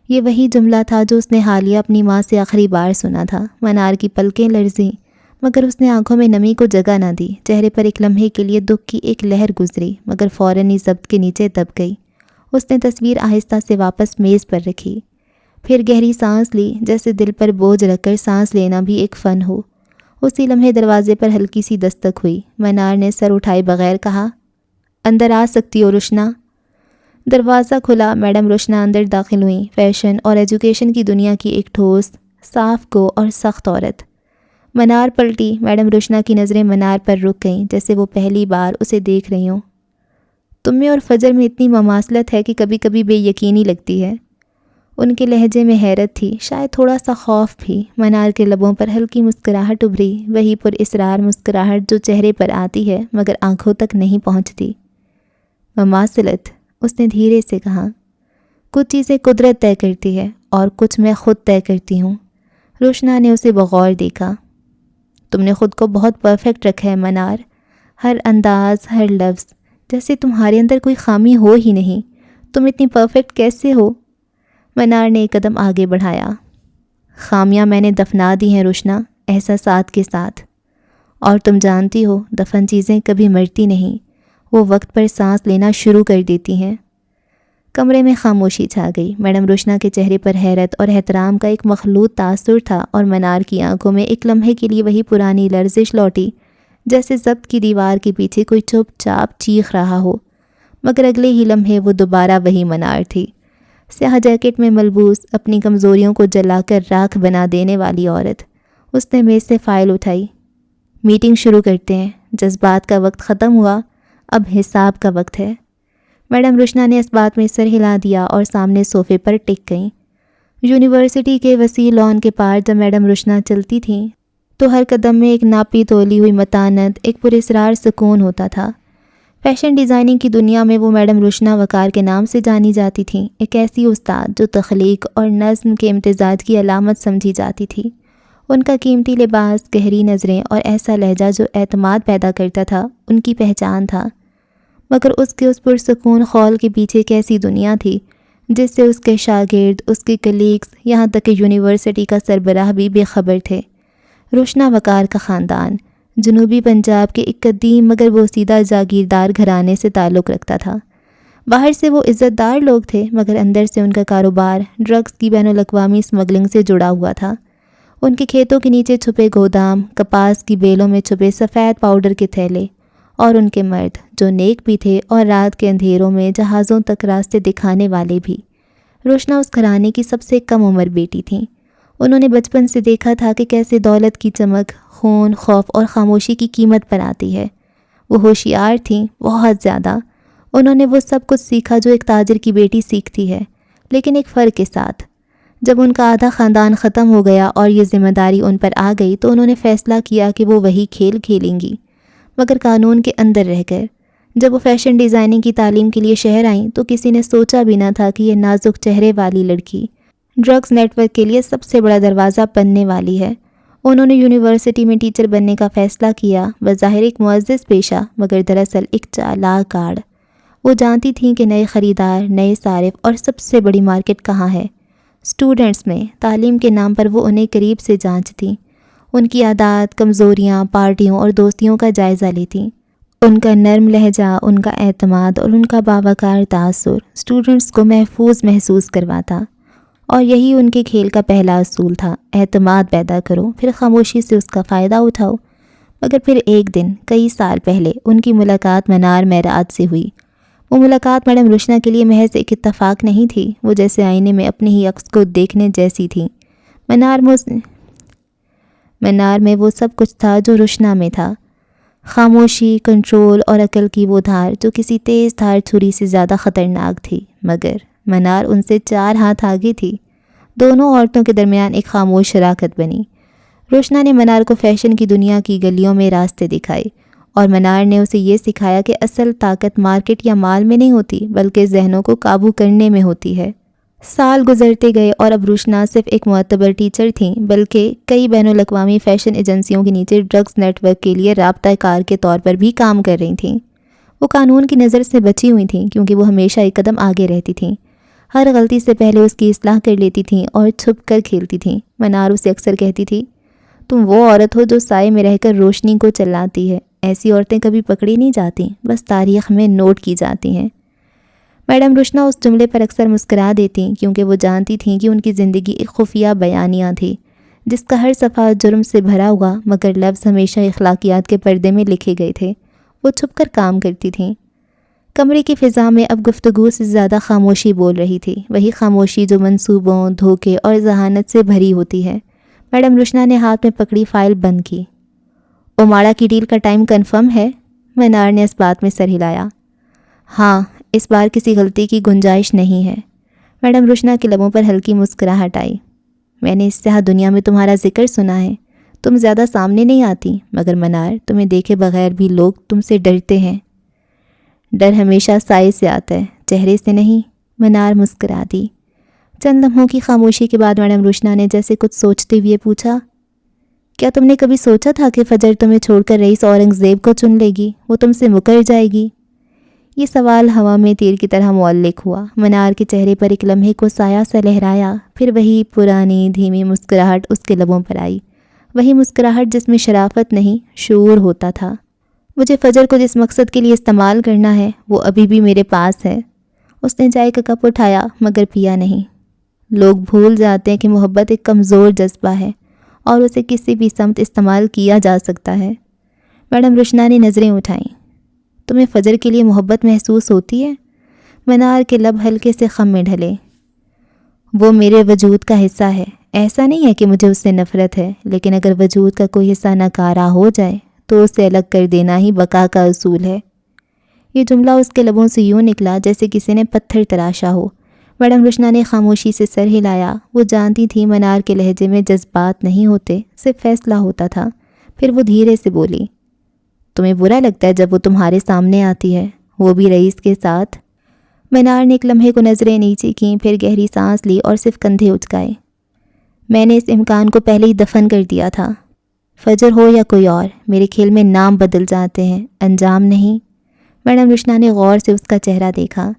یہ وہی جملہ تھا جو اس نے حالیہ اپنی ماں سے آخری بار سنا تھا۔ منار کی پلکیں لرزیں مگر اس نے آنکھوں میں نمی کو جگہ نہ دی۔ چہرے پر ایک لمحے کے لیے دکھ کی ایک لہر گزری مگر فوراً ہی ضبط کے نیچے دب گئی۔ اس نے تصویر آہستہ سے واپس میز پر رکھی، پھر گہری سانس لی جیسے دل پر بوجھ رکھ کر سانس لینا بھی ایک فن ہو۔ اسی لمحے دروازے پر ہلکی سی دستک ہوئی۔ منار نے سر اٹھائے بغیر کہا، اندر آ سکتی ہو روشنا؟ دروازہ کھلا، میڈم روشنا اندر داخل ہوئیں، فیشن اور ایجوکیشن کی دنیا کی ایک ٹھوس، صاف گو اور سخت عورت۔ منار پلٹی، میڈم روشنا کی نظریں منار پر رک گئیں جیسے وہ پہلی بار اسے دیکھ رہی ہوں۔ تم میں اور فجر میں اتنی مماثلت ہے کہ کبھی کبھی بے یقینی لگتی ہے۔ ان کے لہجے میں حیرت تھی، شاید تھوڑا سا خوف بھی۔ منار کے لبوں پر ہلکی مسکراہٹ ابھری، وہی پر اسرار مسکراہٹ جو چہرے پر آتی ہے مگر آنکھوں تک نہیں پہنچتی۔ مماثلت، اس نے دھیرے سے کہا، کچھ چیزیں قدرت طے کرتی ہے اور کچھ میں خود طے کرتی ہوں۔ روشنا نے اسے بغور دیکھا۔ تم نے خود کو بہت پرفیکٹ رکھا ہے منار، ہر انداز، ہر لفظ، جیسے تمہارے اندر کوئی خامی ہو ہی نہیں۔ تم اتنی پرفیکٹ کیسے ہو؟ منار نے ایک قدم آگے بڑھایا۔ خامیاں میں نے دفنا دی ہیں روشنا، احساسات کے ساتھ، اور تم جانتی ہو دفن چیزیں کبھی مرتی نہیں، وہ وقت پر سانس لینا شروع کر دیتی ہیں۔ کمرے میں خاموشی چھا گئی۔ میڈم روشنا کے چہرے پر حیرت اور احترام کا ایک مخلوط تاثر تھا اور منار کی آنکھوں میں ایک لمحے کے لیے وہی پرانی لرزش لوٹی جیسے ضبط کی دیوار کے پیچھے کوئی چپ چاپ چیخ رہا ہو، مگر اگلے ہی لمحے وہ دوبارہ وہی منار تھی، سیاہ جیکٹ میں ملبوس، اپنی کمزوریوں کو جلا کر راکھ بنا دینے والی عورت۔ اس نے میز سے فائل اٹھائی۔ میٹنگ شروع کرتے ہیں، جذبات کا وقت ختم ہوا، اب حساب کا وقت ہے۔ میڈم روشنا نے اس بات میں سر ہلا دیا اور سامنے صوفے پر ٹک گئیں۔ یونیورسٹی کے وسیع لان کے پار جب میڈم روشنا چلتی تھیں تو ہر قدم میں ایک ناپی تولی ہوئی متانت، ایک پراسرار سکون ہوتا تھا۔ فیشن ڈیزائننگ کی دنیا میں وہ میڈم روشنا وقار کے نام سے جانی جاتی تھیں، ایک ایسی استاد جو تخلیق اور نظم کے امتزاج کی علامت سمجھی جاتی تھی۔ ان کا قیمتی لباس، گہری نظریں اور ایسا لہجہ جو اعتماد پیدا کرتا تھا ان کی پہچان تھا، مگر اس کے اس پرسکون خول کے پیچھے ایک ایسی دنیا تھی جس سے اس کے شاگرد، اس کے کلیگز، یہاں تک کہ یونیورسٹی کا سربراہ بھی بے خبر تھے۔ روشنا وقار کا خاندان جنوبی پنجاب کے ایک قدیم مگر بوسیدہ جاگیردار گھرانے سے تعلق رکھتا تھا۔ باہر سے وہ عزت دار لوگ تھے مگر اندر سے ان کا کاروبار ڈرگز کی بین الاقوامی اسمگلنگ سے جڑا ہوا تھا۔ ان کے کھیتوں کے نیچے چھپے گودام، کپاس کی بیلوں میں چھپے سفید پاؤڈر کے تھیلے، اور ان کے مرد جو نیک بھی تھے اور رات کے اندھیروں میں جہازوں تک راستے دکھانے والے بھی۔ روشنا اس گھرانے کی سب سے کم عمر بیٹی تھیں۔ انہوں نے بچپن سے دیکھا تھا کہ کیسے دولت کی چمک خون، خوف اور خاموشی کی قیمت پر آتی ہے۔ وہ ہوشیار تھیں، بہت زیادہ۔ انہوں نے وہ سب کچھ سیکھا جو ایک تاجر کی بیٹی سیکھتی ہے، لیکن ایک فرق کے ساتھ۔ جب ان کا آدھا خاندان ختم ہو گیا اور یہ ذمہ داری ان پر آ گئی تو انہوں نے فیصلہ کیا کہ وہ وہی کھیل کھیلیں گی، مگر قانون کے اندر رہ کر۔ جب وہ فیشن ڈیزائننگ کی تعلیم کے لیے شہر آئیں تو کسی نے سوچا بھی نہ تھا کہ یہ نازک چہرے والی لڑکی ڈرگز نیٹ ورک کے لیے سب سے بڑا دروازہ بننے والی ہے۔ انہوں نے یونیورسٹی میں ٹیچر بننے کا فیصلہ کیا، بظاہر ایک معزز پیشہ مگر دراصل ایک چالاک گارڈ۔ وہ جانتی تھیں کہ نئے خریدار، نئے صارف اور سب سے بڑی مارکیٹ کہاں ہے۔ اسٹوڈنٹس میں تعلیم کے نام پر وہ انہیں قریب سے جانچتیں، ان کی عادات، کمزوریاں، پارٹیوں اور دوستیوں کا جائزہ لیتیں۔ ان کا نرم لہجہ، ان کا اعتماد اور ان کا باوقار تاثر اسٹوڈنٹس کو محفوظ محسوس کرواتا، اور یہی ان کے کھیل کا پہلا اصول تھا، اعتماد پیدا کرو، پھر خاموشی سے اس کا فائدہ اٹھاؤ۔ مگر پھر ایک دن، کئی سال پہلے، ان کی ملاقات منار معراج سے ہوئی۔ وہ ملاقات میڈم روشنا کے لیے محض ایک اتفاق نہیں تھی، وہ جیسے آئینے میں اپنے ہی عکس کو دیکھنے جیسی تھی۔ منار میں وہ سب کچھ تھا جو روشنا میں تھا، خاموشی، کنٹرول اور عقل کی وہ دھار جو کسی تیز دھار چھری سے زیادہ خطرناک تھی، مگر منار ان سے 4 ہاتھ آگے تھی۔ دونوں عورتوں کے درمیان ایک خاموش شراکت بنی۔ روشنا نے منار کو فیشن کی دنیا کی گلیوں میں راستے دکھائے اور منار نے اسے یہ سکھایا کہ اصل طاقت مارکیٹ یا مال میں نہیں ہوتی بلکہ ذہنوں کو قابو کرنے میں ہوتی ہے۔ سال گزرتے گئے اور اب روشنا صرف ایک معتبر ٹیچر تھیں بلکہ کئی بین الاقوامی فیشن ایجنسیوں کے نیچے ڈرگز نیٹ ورک کے لیے رابطہ کار کے طور پر بھی کام کر رہی تھیں۔ وہ قانون کی نظر سے بچی ہوئی تھیں کیونکہ وہ ہمیشہ ایک قدم آگے رہتی تھیں، ہر غلطی سے پہلے اس کی اصلاح کر لیتی تھیں اور چھپ کر کھیلتی تھیں۔ منار اسے اکثر کہتی تھی، تم وہ عورت ہو جو سائے میں رہ کر روشنی کو چلاتی ہے، ایسی عورتیں کبھی پکڑی نہیں جاتی، بس تاریخ میں نوٹ کی جاتی ہیں۔ میڈم روشنا اس جملے پر اکثر مسکرا دیتیں کیونکہ وہ جانتی تھیں کہ ان کی زندگی ایک خفیہ بیانیہ تھی جس کا ہر صفحہ جرم سے بھرا ہوا مگر لفظ ہمیشہ اخلاقیات کے پردے میں لکھے گئے تھے۔ وہ چھپ کر کام کرتی تھیں۔ کمرے کی فضا میں اب گفتگو سے زیادہ خاموشی بول رہی تھی، وہی خاموشی جو منصوبوں، دھوکے اور ذہانت سے بھری ہوتی ہے۔ میڈم روشنا نے ہاتھ میں پکڑی فائل بند کی۔ اوماڑا کی ڈیل کا ٹائم کنفرم ہے؟ منار نے اس بات میں سر ہلایا۔ ہاں، اس بار کسی غلطی کی گنجائش نہیں ہے۔ میڈم روشنا کے لبوں پر ہلکی مسکراہٹ آئی۔ میں نے اس طرح دنیا میں تمہارا ذکر سنا ہے، تم زیادہ سامنے نہیں آتی، مگر منار تمہیں دیکھے بغیر بھی لوگ تم سے ڈرتے ہیں۔ ڈر ہمیشہ سائے سے آتا ہے، چہرے سے نہیں، منار مسکرا دی۔ چند لمحوں کی خاموشی کے بعد میڈم روشنا نے جیسے کچھ سوچتے ہوئے پوچھا، کیا تم نے کبھی سوچا تھا کہ فجر تمہیں چھوڑ کر رئیس اورنگزیب کو چن لے گی، وہ تم سے مکر جائے گی؟ یہ سوال ہوا میں تیر کی طرح معلق ہوا۔ منار کے چہرے پر ایک لمحے کو سایہ سا لہرایا، پھر وہی پرانی دھیمی مسکراہٹ اس کے لبوں پر آئی، وہی مسکراہٹ جس میں شرافت نہیں شعور ہوتا تھا۔ مجھے فجر کو جس مقصد کے لیے استعمال کرنا ہے وہ ابھی بھی میرے پاس ہے۔ اس نے چائے کا کپ اٹھایا مگر پیا نہیں۔ لوگ بھول جاتے ہیں کہ محبت ایک کمزور جذبہ ہے اور اسے کسی بھی سمت استعمال کیا جا سکتا ہے۔ میڈم روشنا نے نظریں اٹھائیں۔ تمہیں فجر کے لیے محبت محسوس ہوتی ہے؟ منار کے لب ہلکے سے خم میں ڈھلے۔ وہ میرے وجود کا حصہ ہے، ایسا نہیں ہے کہ مجھے اس سے نفرت ہے، لیکن اگر وجود کا کوئی حصہ ناکارہ ہو جائے تو اسے الگ کر دینا ہی بقا کا اصول ہے۔ یہ جملہ اس کے لبوں سے یوں نکلا جیسے کسی نے پتھر تراشا ہو۔ میڈم روشنا نے خاموشی سے سر ہلایا۔ وہ جانتی تھی منار کے لہجے میں جذبات نہیں ہوتے، صرف فیصلہ ہوتا تھا۔ پھر وہ دھیرے سے بولی، تمہیں برا لگتا ہے جب وہ تمہارے سامنے آتی ہے، وہ بھی رئیس کے ساتھ؟ منار نے ایک لمحے کو نظریں نیچے کیں، پھر گہری سانس لی اور صرف کندھے اچکائے۔ میں نے اس امکان کو پہلے ہی دفن کر دیا تھا۔ فجر ہو یا کوئی اور، میرے کھیل میں نام بدل جاتے ہیں، انجام نہیں۔ میڈم روشنا نے غور سے اس کا چہرہ دیکھا۔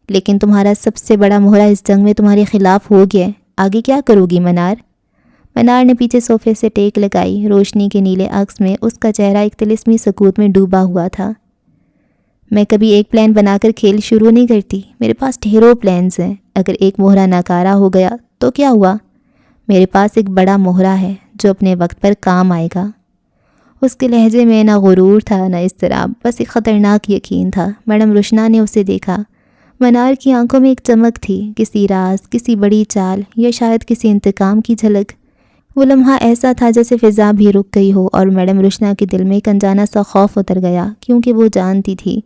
لیکن تمہارا سب سے بڑا مہرہ اس جنگ میں تمہارے خلاف ہو گیا ہے، آگے کیا کرو گی منار؟ منار نے پیچھے صوفے سے ٹیک لگائی۔ روشنی کے نیلے عکس میں اس کا چہرہ ایک طلسمی سکوت میں ڈوبا ہوا تھا۔ میں کبھی ایک پلان بنا کر کھیل شروع نہیں کرتی، میرے پاس ڈھیروں پلانز ہیں۔ اگر ایک مہرہ ناکارہ ہو گیا تو کیا ہوا؟ میرے پاس ایک بڑا مہرہ ہے جو اپنے وقت پر کام آئے گا۔ اس کے لہجے میں نہ غرور تھا نہ اضطراب، بس ایک خطرناک یقین تھا۔ میڈم روشنا نے اسے دیکھا۔ منار کی آنکھوں میں ایک چمک تھی، کسی راز، کسی بڑی چال یا شاید کسی انتقام کی جھلک۔ وہ لمحہ ایسا تھا جیسے فضا بھی رک گئی ہو اور میڈم روشنا کے دل میں ایک انجانا سا خوف اتر گیا، کیونکہ وہ جانتی تھی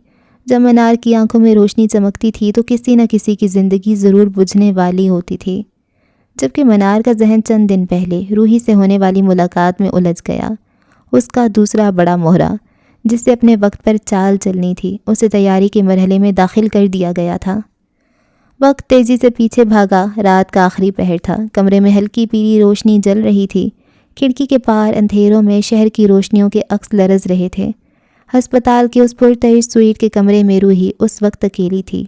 جب منار کی آنکھوں میں روشنی چمکتی تھی تو کسی نہ کسی کی زندگی ضرور بجھنے والی ہوتی تھی۔ جبکہ منار کا ذہن چند دن پہلے روحی سے ہونے والی ملاقات میں الجھ گیا۔ اس کا دوسرا بڑا مہرہ جسے اپنے وقت پر چال چلنی تھی، اسے تیاری کے مرحلے میں داخل کر دیا گیا تھا۔ وقت تیزی سے پیچھے بھاگا۔ رات کا آخری پہر تھا۔ کمرے میں ہلکی پیلی روشنی جل رہی تھی۔ کھڑکی کے پار اندھیروں میں شہر کی روشنیوں کے عکس لرز رہے تھے۔ ہسپتال کے اس پرتعش سوئٹ کے کمرے میں روحی اس وقت اکیلی تھی۔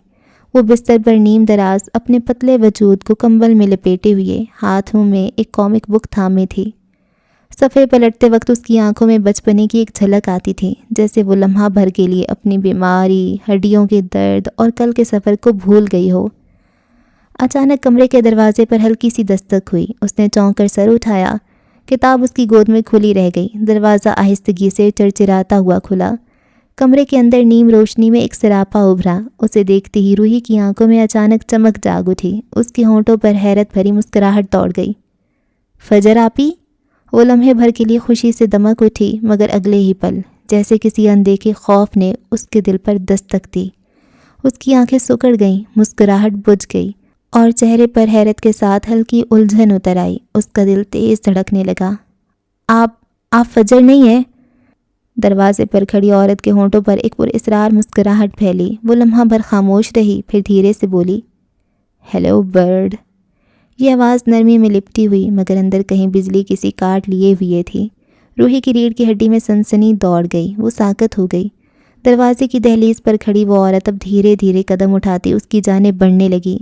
وہ بستر پر نیم دراز اپنے پتلے وجود کو کمبل میں لپیٹے ہوئے ہاتھوں میں ایک کامک بک تھامے تھی۔ صفحے پلٹتے وقت اس کی آنکھوں میں بچپنے کی ایک جھلک آتی تھی، جیسے وہ لمحہ بھر کے لیے اپنی بیماری، ہڈیوں کے درد اور کل کے سفر کو بھول گئی ہو۔ اچانک کمرے کے دروازے پر ہلکی سی دستک ہوئی۔ اس نے چونک کر سر اٹھایا۔ کتاب اس کی گود میں کھلی رہ گئی۔ دروازہ آہستگی سے چرچراتا ہوا کھلا۔ کمرے کے اندر نیم روشنی میں ایک سراپا ابھرا۔ اسے دیکھتے ہی روحی کی آنکھوں میں اچانک چمک جاگ اٹھی۔ اس کے ہونٹوں پر حیرت بھری مسکراہٹ دوڑ گئی۔ فجر آپی؟ وہ لمحے بھر کے لیے خوشی سے دمک اٹھی، مگر اگلے ہی پل جیسے کسی اندیکھے خوف نے اس کے دل پر دستک دی۔ اس کی آنکھیں سکڑ گئیں، مسکراہٹ بجھ گئی اور چہرے پر حیرت کے ساتھ ہلکی الجھن اتر آئی۔ اس کا دل تیز دھڑکنے لگا۔ آپ فجر نہیں ہیں؟ دروازے پر کھڑی عورت کے ہونٹوں پر ایک پراسرار مسکراہٹ پھیلی۔ وہ لمحہ بھر خاموش رہی، پھر دھیرے سے بولی، ہیلو برڈ۔ یہ آواز نرمی میں لپٹی ہوئی، مگر اندر کہیں بجلی کسی کاٹ لیے ہوئے تھی۔ روحی کی ریڑھ کی ہڈی میں سنسنی دوڑ گئی، وہ ساکت ہو گئی۔ دروازے کی دہلیز پر کھڑی وہ عورت اب دھیرے دھیرے قدم اٹھاتی اس کی جانب بڑھنے لگی۔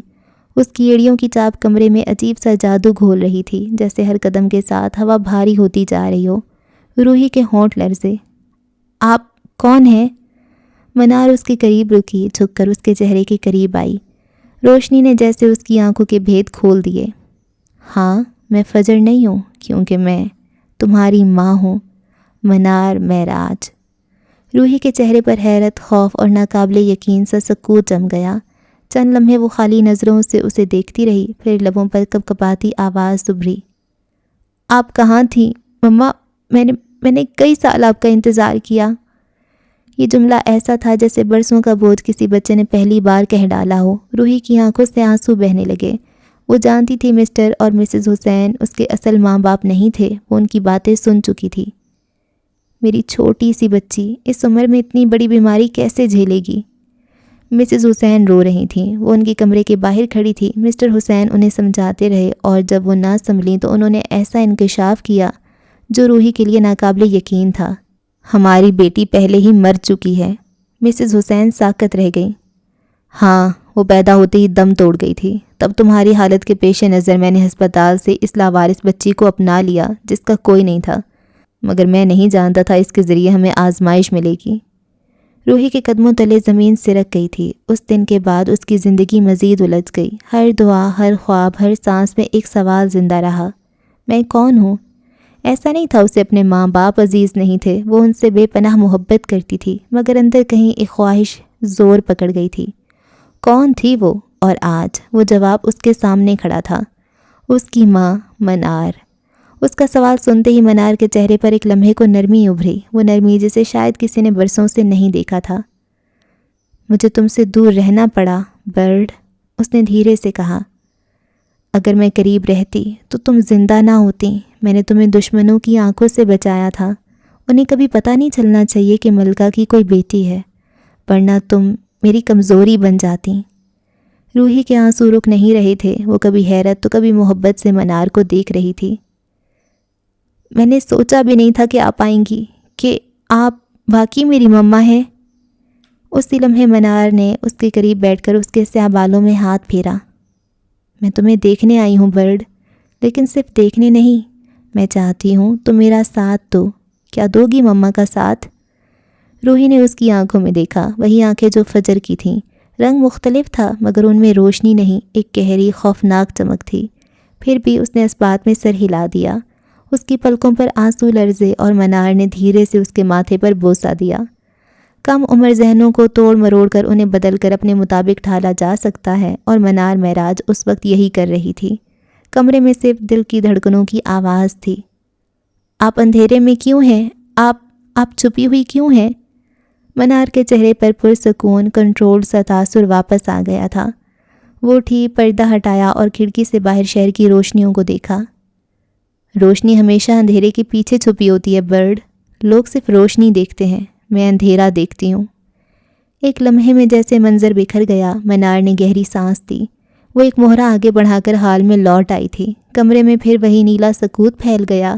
اس کی ایڑیوں کی چاپ کمرے میں عجیب سا جادو گھول رہی تھی، جیسے ہر قدم کے ساتھ ہوا بھاری ہوتی جا رہی ہو۔ روحی کے ہونٹ لرزے۔ آپ کون ہیں؟ منار اس کے قریب رکی، جھک کر اس کے چہرے کے قریب آئی۔ روشنی نے جیسے اس کی آنکھوں کے بھید کھول دیے۔ ہاں، میں فجر نہیں ہوں، کیونکہ میں تمہاری ماں ہوں، منار معراج۔ روحی کے چہرے پر حیرت، خوف اور ناقابل یقین سا سکوت جم گیا۔ چند لمحے وہ خالی نظروں سے اسے دیکھتی رہی، پھر لبوں پر کپکپاتی آواز ابھری، آپ کہاں تھیں مما؟ میں نے کئی سال آپ کا انتظار کیا۔ یہ جملہ ایسا تھا جیسے برسوں کا بوجھ کسی بچے نے پہلی بار کہہ ڈالا ہو۔ روحی کی آنکھوں سے آنسو بہنے لگے۔ وہ جانتی تھی مسٹر اور مسز حسین اس کے اصل ماں باپ نہیں تھے، وہ ان کی باتیں سن چکی تھی۔ میری چھوٹی سی بچی اس عمر میں اتنی بڑی بیماری کیسے جھیلے گی؟ مسز حسین رو رہی تھیں، وہ ان کے کمرے کے باہر کھڑی تھی۔ مسٹر حسین انہیں سمجھاتے رہے اور جب وہ نہ سنبھلیں تو انہوں نے ایسا انکشاف کیا جو روحی کے لیے ناقابل یقین تھا۔ ہماری بیٹی پہلے ہی مر چکی ہے۔ مسز حسین ساکت رہ گئیں۔ ہاں، وہ پیدا ہوتے ہی دم توڑ گئی تھی۔ تب تمہاری حالت کے پیش نظر میں نے ہسپتال سے اس لاوارث بچی کو اپنا لیا جس کا کوئی نہیں تھا، مگر میں نہیں جانتا تھا اس کے ذریعے ہمیں آزمائش ملے گی۔ روحی کے قدموں تلے زمین سرک گئی تھی۔ اس دن کے بعد اس کی زندگی مزید الجھ گئی۔ ہر دعا، ہر خواب، ہر سانس میں ایک سوال زندہ رہا، میں کون ہوں؟ ایسا نہیں تھا اسے اپنے ماں باپ عزیز نہیں تھے، وہ ان سے بے پناہ محبت کرتی تھی، مگر اندر کہیں ایک خواہش زور پکڑ گئی تھی۔ کون تھی وہ؟ اور آج وہ جواب اس کے سامنے کھڑا تھا، اس کی ماں منار۔ اس کا سوال سنتے ہی منار کے چہرے پر ایک لمحے کو نرمی ابھری، وہ نرمی جسے شاید کسی نے برسوں سے نہیں دیکھا تھا۔ مجھے تم سے دور رہنا پڑا برڈ، اس نے دھیرے سے کہا۔ اگر میں قریب رہتی تو تم زندہ نہ ہوتی۔ میں نے تمہیں دشمنوں کی آنکھوں سے بچایا تھا، انہیں کبھی پتہ نہیں چلنا چاہیے کہ ملکہ کی کوئی بیٹی ہے، ورنہ تم میری کمزوری بن جاتی۔ روحی کے آنسو رک نہیں رہے تھے، وہ کبھی حیرت تو کبھی محبت سے منار کو دیکھ رہی تھی۔ میں نے سوچا بھی نہیں تھا کہ آپ آئیں گی، کہ آپ واقعی میری مما ہیں۔ اسی لمحے منار نے اس کے قریب بیٹھ کر اس کے سیاہ بالوں میں ہاتھ پھیرا۔ میں تمہیں دیکھنے آئی ہوں برڈ، لیکن صرف دیکھنے نہیں، میں چاہتی ہوں تم میرا ساتھ دو۔ کیا دو گی مما کا ساتھ؟ روحی نے اس کی آنکھوں میں دیکھا، وہی آنکھیں جو فجر کی تھیں۔ رنگ مختلف تھا، مگر ان میں روشنی نہیں، ایک گہری خوفناک چمک تھی۔ پھر بھی اس نے اس بات میں سر ہلا دیا۔ اس کی پلکوں پر آنسو لرزے اور منار نے دھیرے سے اس کے ماتھے پر بوسہ دیا۔ کم عمر ذہنوں کو توڑ مروڑ کر انہیں بدل کر اپنے مطابق ڈھالا جا سکتا ہے، اور منار معراج اس وقت یہی کر رہی تھی۔ کمرے میں صرف دل کی دھڑکنوں کی آواز تھی۔ آپ اندھیرے میں کیوں ہیں؟ آپ چھپی ہوئی کیوں ہیں؟ منار کے چہرے پر پرسکون کنٹرول سا تاثر واپس آ گیا تھا۔ وہ اٹھی، پردہ ہٹایا اور کھڑکی سے باہر شہر کی روشنیوں کو دیکھا۔ روشنی ہمیشہ اندھیرے کے پیچھے چھپی ہوتی ہے برڈ، لوگ صرف روشنی دیکھتے ہیں، میں اندھیرا دیکھتی ہوں۔ ایک لمحے میں جیسے منظر بکھر گیا، منار نے گہری سانس دی۔ وہ ایک مہرہ آگے بڑھا کر حال میں لوٹ آئی تھی۔ کمرے میں پھر وہی نیلا سکوت پھیل گیا۔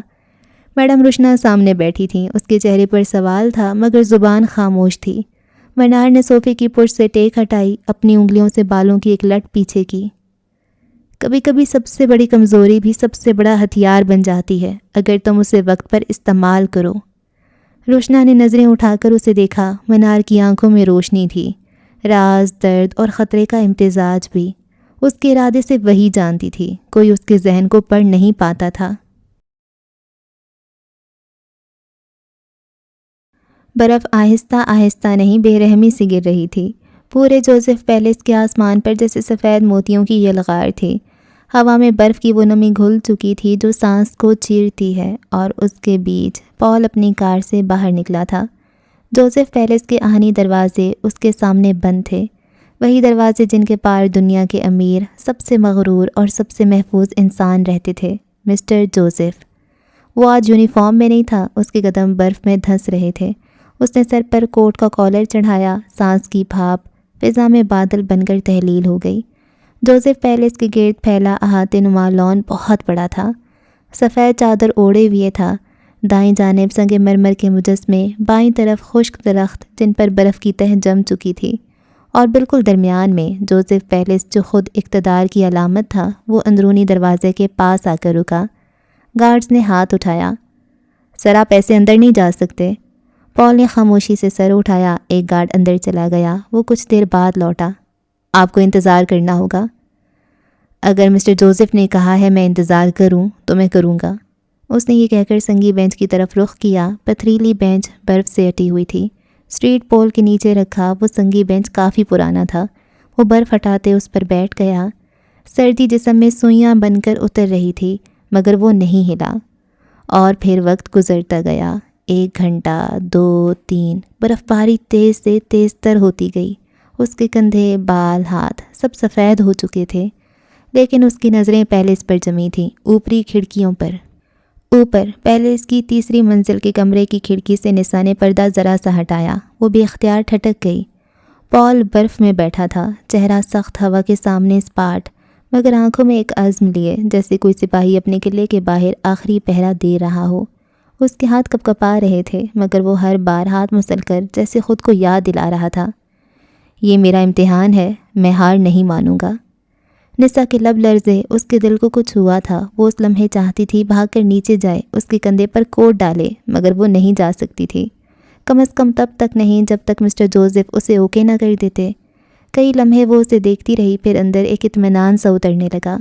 میڈم رشنا سامنے بیٹھی تھیں، اس کے چہرے پر سوال تھا مگر زبان خاموش تھی۔ منار نے صوفے کی پشت سے ٹیک ہٹائی، اپنی انگلیوں سے بالوں کی ایک لٹ پیچھے کی۔ کبھی کبھی سب سے بڑی کمزوری بھی سب سے بڑا ہتھیار بن جاتی ہے، اگر تم اسے وقت پر استعمال کرو۔ روشنا نے نظریں اٹھا کر اسے دیکھا۔ منار کی آنکھوں میں روشنی تھی، راز، درد اور خطرے کا امتزاج بھی۔ اس کے ارادے سے وہی جانتی تھی، کوئی اس کے ذہن کو پڑھ نہیں پاتا تھا۔ برف آہستہ آہستہ نہیں، بے رحمی سے گر رہی تھی۔ پورے جوزف پیلس کے آسمان پر جیسے سفید موتیوں کی یلغار تھی۔ ہوا میں برف کی وہ نمی گھل چکی تھی جو سانس کو چیرتی ہے، اور اس کے بیچ پال اپنی کار سے باہر نکلا تھا۔ جوزف پیلس کے آہنی دروازے اس کے سامنے بند تھے، وہی دروازے جن کے پار دنیا کے امیر، سب سے مغرور اور سب سے محفوظ انسان رہتے تھے، مسٹر جوزف۔ وہ آج یونیفارم میں نہیں تھا، اس کے قدم برف میں دھنس رہے تھے۔ اس نے سر پر کوٹ کا کالر چڑھایا، سانس کی بھاپ فضا میں بادل بن کر تحلیل ہو گئی۔ جوزف پیلس کے گرد پھیلا احاطے نما لان بہت بڑا تھا، سفید چادر اوڑھے ہوئے تھا۔ دائیں جانب سنگ مرمر کے مجسمے، بائیں طرف خشک درخت جن پر برف کی تہ جم چکی تھی، اور بالکل درمیان میں جوزف پیلس جو خود اقتدار کی علامت تھا، وہ اندرونی دروازے کے پاس آ کر رکا۔ گارڈز نے ہاتھ اٹھایا۔ سر آپ ایسے اندر نہیں جا سکتے۔ پال نے خاموشی سے سر اٹھایا۔ ایک گارڈ اندر چلا گیا، وہ کچھ دیر بعد لوٹا۔ آپ کو انتظار کرنا ہوگا۔ اگر مسٹر جوزف نے کہا ہے میں انتظار کروں تو میں کروں گا۔ اس نے یہ کہہ کر سنگی بینچ کی طرف رخ کیا۔ پتھریلی بینچ برف سے اٹی ہوئی تھی، اسٹریٹ پول کے نیچے رکھا وہ سنگی بینچ کافی پرانا تھا۔ وہ برف ہٹاتے اس پر بیٹھ گیا۔ سردی جسم میں سوئیاں بن کر اتر رہی تھی، مگر وہ نہیں ہلا۔ اور پھر وقت گزرتا گیا، 1 گھنٹہ، 2، 3، برف باری تیز سے تیز تر ہوتی گئی۔ اس کے کندھے، بال، ہاتھ سب سفید ہو چکے تھے، لیکن اس کی نظریں پیلس پر جمی تھیں، اوپری کھڑکیوں پر۔ اوپر پیلس کی تیسری منزل کے کمرے کی کھڑکی سے نسا نے پردہ ذرا سا ہٹایا۔ وہ بے اختیار ٹھٹک گئی۔ پال برف میں بیٹھا تھا، چہرہ سخت ہوا کے سامنے سپاٹ، مگر آنکھوں میں ایک عزم لیے، جیسے کوئی سپاہی اپنے قلعے کے باہر آخری پہرا دے رہا ہو۔ اس کے ہاتھ کپ کپا رہے تھے، مگر وہ ہر بار ہاتھ مسل کر جیسے خود کو یاد دلا رہا تھا، یہ میرا امتحان ہے، میں ہار نہیں مانوں گا۔ نسا کے لب لرزے، اس کے دل کو کچھ ہوا تھا۔ وہ اس لمحے چاہتی تھی بھاگ کر نیچے جائے، اس کے کندھے پر کوٹ ڈالے، مگر وہ نہیں جا سکتی تھی، کم از کم تب تک نہیں جب تک مسٹر جوزف اسے اوکے نہ کر دیتے۔ کئی لمحے وہ اسے دیکھتی رہی، پھر اندر ایک اطمینان سا اترنے لگا۔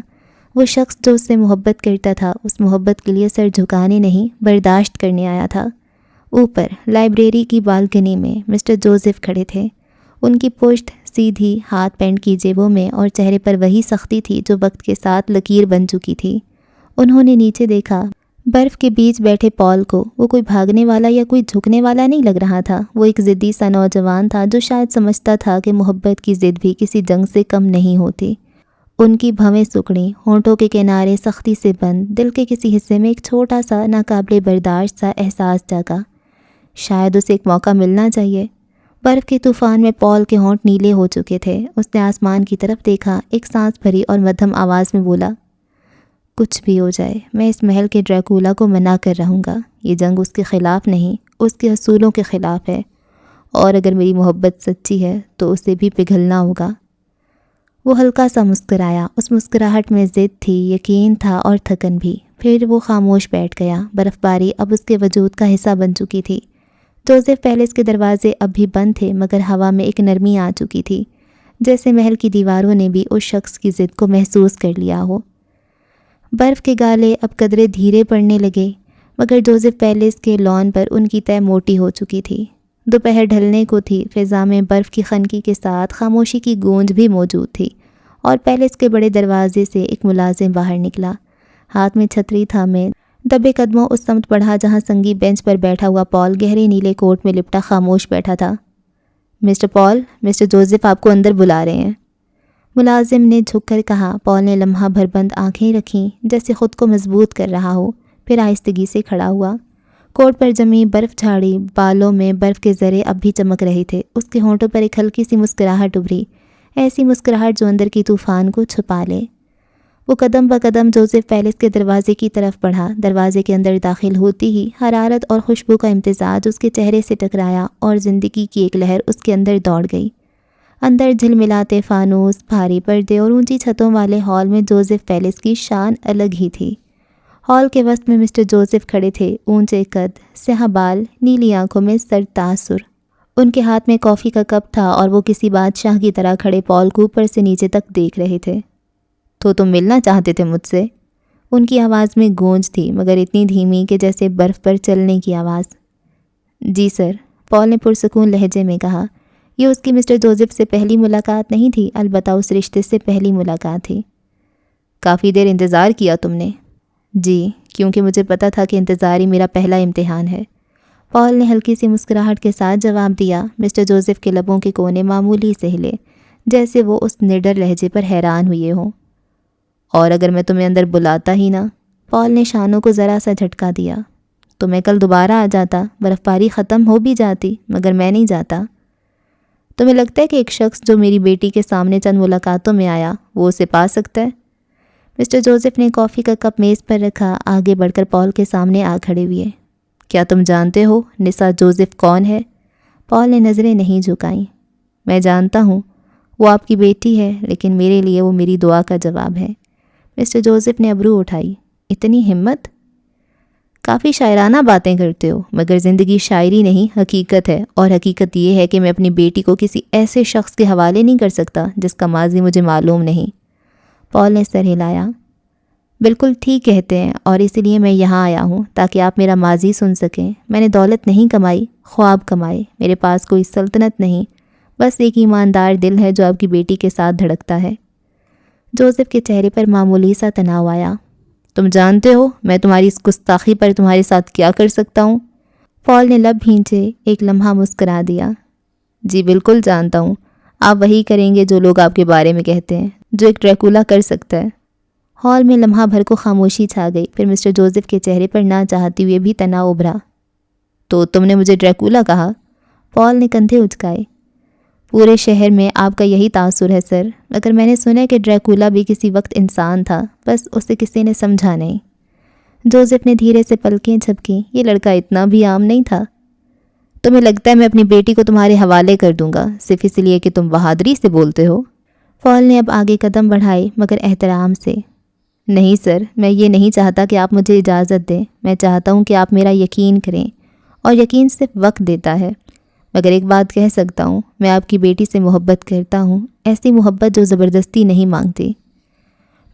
وہ شخص جو اس سے محبت کرتا تھا، اس محبت کے لیے سر جھکانے نہیں، برداشت کرنے آیا تھا۔ اوپر لائبریری کی بالکنی میں مسٹر جوزف کھڑے تھے، ان کی پشت سیدھی، ہاتھ پینٹ کی جیبوں میں، اور چہرے پر وہی سختی تھی جو وقت کے ساتھ لکیر بن چکی تھی۔ انہوں نے نیچے دیکھا، برف کے بیچ بیٹھے پال کو۔ وہ کوئی بھاگنے والا یا کوئی جھکنے والا نہیں لگ رہا تھا، وہ ایک ضدی سا نوجوان تھا جو شاید سمجھتا تھا کہ محبت کی ضد بھی کسی جنگ سے کم نہیں ہوتی۔ ان کی بھویں سکڑیں، ہونٹوں کے کنارے سختی سے بند، دل کے کسی حصے میں ایک چھوٹا سا ناقابل برداشت سا احساس جاگا۔ شاید اسے ایک موقع ملنا چاہیے۔ برف کے طوفان میں پال کے ہونٹ نیلے ہو چکے تھے۔ اس نے آسمان کی طرف دیکھا، ایک سانس بھری اور مدھم آواز میں بولا، کچھ بھی ہو جائے میں اس محل کے ڈریکولا کو منا کر رہوں گا۔ یہ جنگ اس کے خلاف نہیں، اس کے اصولوں کے خلاف ہے، اور اگر میری محبت سچی ہے تو اسے بھی پگھلنا ہوگا۔ وہ ہلکا سا مسکرایا، اس مسکراہٹ میں ضد تھی، یقین تھا اور تھکن بھی۔ پھر وہ خاموش بیٹھ گیا۔ برف باری اب اس کے وجود کا حصہ بن چکی تھی۔ جوزف پیلس کے دروازے اب بھی بند تھے، مگر ہوا میں ایک نرمی آ چکی تھی، جیسے محل کی دیواروں نے بھی اس شخص کی ضد کو محسوس کر لیا ہو۔ برف کے گالے اب قدرے دھیرے پڑنے لگے، مگر جوزف پیلس کے لان پر ان کی تہ موٹی ہو چکی تھی۔ دوپہر ڈھلنے کو تھی، فضا میں برف کی خنکی کے ساتھ خاموشی کی گونج بھی موجود تھی، اور پیلس کے بڑے دروازے سے ایک ملازم باہر نکلا، ہاتھ میں چھتری تھامے، دبے قدموں اس سمت بڑھا جہاں سنگی بینچ پر بیٹھا ہوا پال گہرے نیلے کوٹ میں لپٹا خاموش بیٹھا تھا۔ مسٹر پال، مسٹر جوزف آپ کو اندر بلا رہے ہیں۔ ملازم نے جھک کر کہا۔ پال نے لمحہ بھر بند آنکھیں رکھیں، جیسے خود کو مضبوط کر رہا ہو، پھر آہستگی سے کھڑا ہوا۔ کوٹ پر جمی برف جھاڑی، بالوں میں برف کے ذرے اب بھی چمک رہے تھے۔ اس کے ہونٹوں پر ایک ہلکی سی مسکراہٹ ابھری، ایسی مسکراہٹ جو اندر کی طوفان کو چھپا لے۔ وہ قدم بہ قدم جوزف پیلس کے دروازے کی طرف بڑھا۔ دروازے کے اندر داخل ہوتی ہی حرارت اور خوشبو کا امتزاج اس کے چہرے سے ٹکرایا، اور زندگی کی ایک لہر اس کے اندر دوڑ گئی۔ اندر جھلملاتے فانوس، بھاری پردے اور اونچی چھتوں والے ہال میں جوزف پیلس کی شان الگ ہی تھی۔ ہال کے وسط میں مسٹر جوزف کھڑے تھے، اونچے قد، سیاہ بال، نیلی آنکھوں میں سر تاثر۔ ان کے ہاتھ میں کافی کا کپ تھا، اور وہ کسی بادشاہ کی طرح کھڑے پال کو اوپر سے نیچے تک دیکھ رہے تھے۔ تو تم ملنا چاہتے تھے مجھ سے؟ ان کی آواز میں گونج تھی، مگر اتنی دھیمی کہ جیسے برف پر چلنے کی آواز۔ جی سر، پال نے پرسکون لہجے میں کہا۔ یہ اس کی مسٹر جوزف سے پہلی ملاقات نہیں تھی، البتہ اس رشتے سے پہلی ملاقات تھی۔ کافی دیر انتظار کیا تم نے؟ جی، کیونکہ مجھے پتہ تھا کہ انتظار ہی میرا پہلا امتحان ہے، پال نے ہلکی سی مسکراہٹ کے ساتھ جواب دیا۔ مسٹر جوزف کے لبوں کے کونے معمولی سے ہلے، جیسے وہ اس نڈر لہجے پر حیران ہوئے ہوں۔ اور اگر میں تمہیں اندر بلاتا ہی نہ؟ پال نے شانوں کو ذرا سا جھٹکا دیا۔ تو میں کل دوبارہ آ جاتا، برف باری ختم ہو بھی جاتی، مگر میں نہیں جاتا۔ تمہیں لگتا ہے کہ ایک شخص جو میری بیٹی کے سامنے چند ملاقاتوں میں آیا وہ اسے پا سکتا ہے؟ مسٹر جوزف نے کافی کا کپ میز پر رکھا، آگے بڑھ کر پال کے سامنے آ کھڑے ہوئے۔ کیا تم جانتے ہو نسا جوزف کون ہے؟ پال نے نظریں نہیں جھکائیں۔ میں جانتا ہوں، وہ آپ کی بیٹی ہے، لیکن میرے لیے وہ میری دعا کا جواب ہے۔ مسٹر جوزف نے ابرو اٹھائی۔ اتنی ہمت؟ کافی شاعرانہ باتیں کرتے ہو، مگر زندگی شاعری نہیں، حقیقت ہے، اور حقیقت یہ ہے کہ میں اپنی بیٹی کو کسی ایسے شخص کے حوالے نہیں کر سکتا جس کا ماضی مجھے معلوم نہیں۔ پال نے سر ہلایا۔ بالکل ٹھیک کہتے ہیں، اور اسی لیے میں یہاں آیا ہوں تاکہ آپ میرا ماضی سن سکیں۔ میں نے دولت نہیں کمائی، خواب کمائے۔ میرے پاس کوئی سلطنت نہیں، بس ایک ایماندار دل ہے جو آپ کی بیٹی کے ساتھ دھڑکتا ہے۔ جوزف کے چہرے پر معمولی سا تناؤ آیا۔ تم جانتے ہو میں تمہاری اس گستاخی پر تمہارے ساتھ کیا کر سکتا ہوں؟ پال نے لب بھینچے، ایک لمحہ مسکرا دیا۔ جی بالکل جانتا ہوں، آپ وہی کریں گے جو لوگ آپ کے بارے میں کہتے ہیں، جو ایک ڈریکولا کر سکتا ہے۔ ہال میں لمحہ بھر کو خاموشی چھا گئی، پھر مسٹر جوزف کے چہرے پر نہ چاہتے ہوئے بھی تناؤ ابھرا۔ تو تم نے مجھے ڈریکولا کہا؟ پال نے کندھے اچکائے۔ پورے شہر میں آپ کا یہی تاثر ہے سر، مگر میں نے سنا ہے کہ ڈریکولا بھی کسی وقت انسان تھا، بس اسے کسی نے سمجھا نہیں۔ جوزف نے دھیرے سے پلکیں جھپکیں۔ یہ لڑکا اتنا بھی عام نہیں تھا۔ تمہیں لگتا ہے میں اپنی بیٹی کو تمہارے حوالے کر دوں گا صرف اس لیے کہ تم بہادری سے بولتے ہو؟ پال نے اب آگے قدم بڑھائے، مگر احترام سے۔ نہیں سر، میں یہ نہیں چاہتا کہ آپ مجھے اجازت دیں، میں چاہتا ہوں کہ آپ میرا یقین کریں، اور یقین صرف وقت دیتا ہے۔ مگر ایک بات کہہ سکتا ہوں، میں آپ کی بیٹی سے محبت کرتا ہوں، ایسی محبت جو زبردستی نہیں مانگتی۔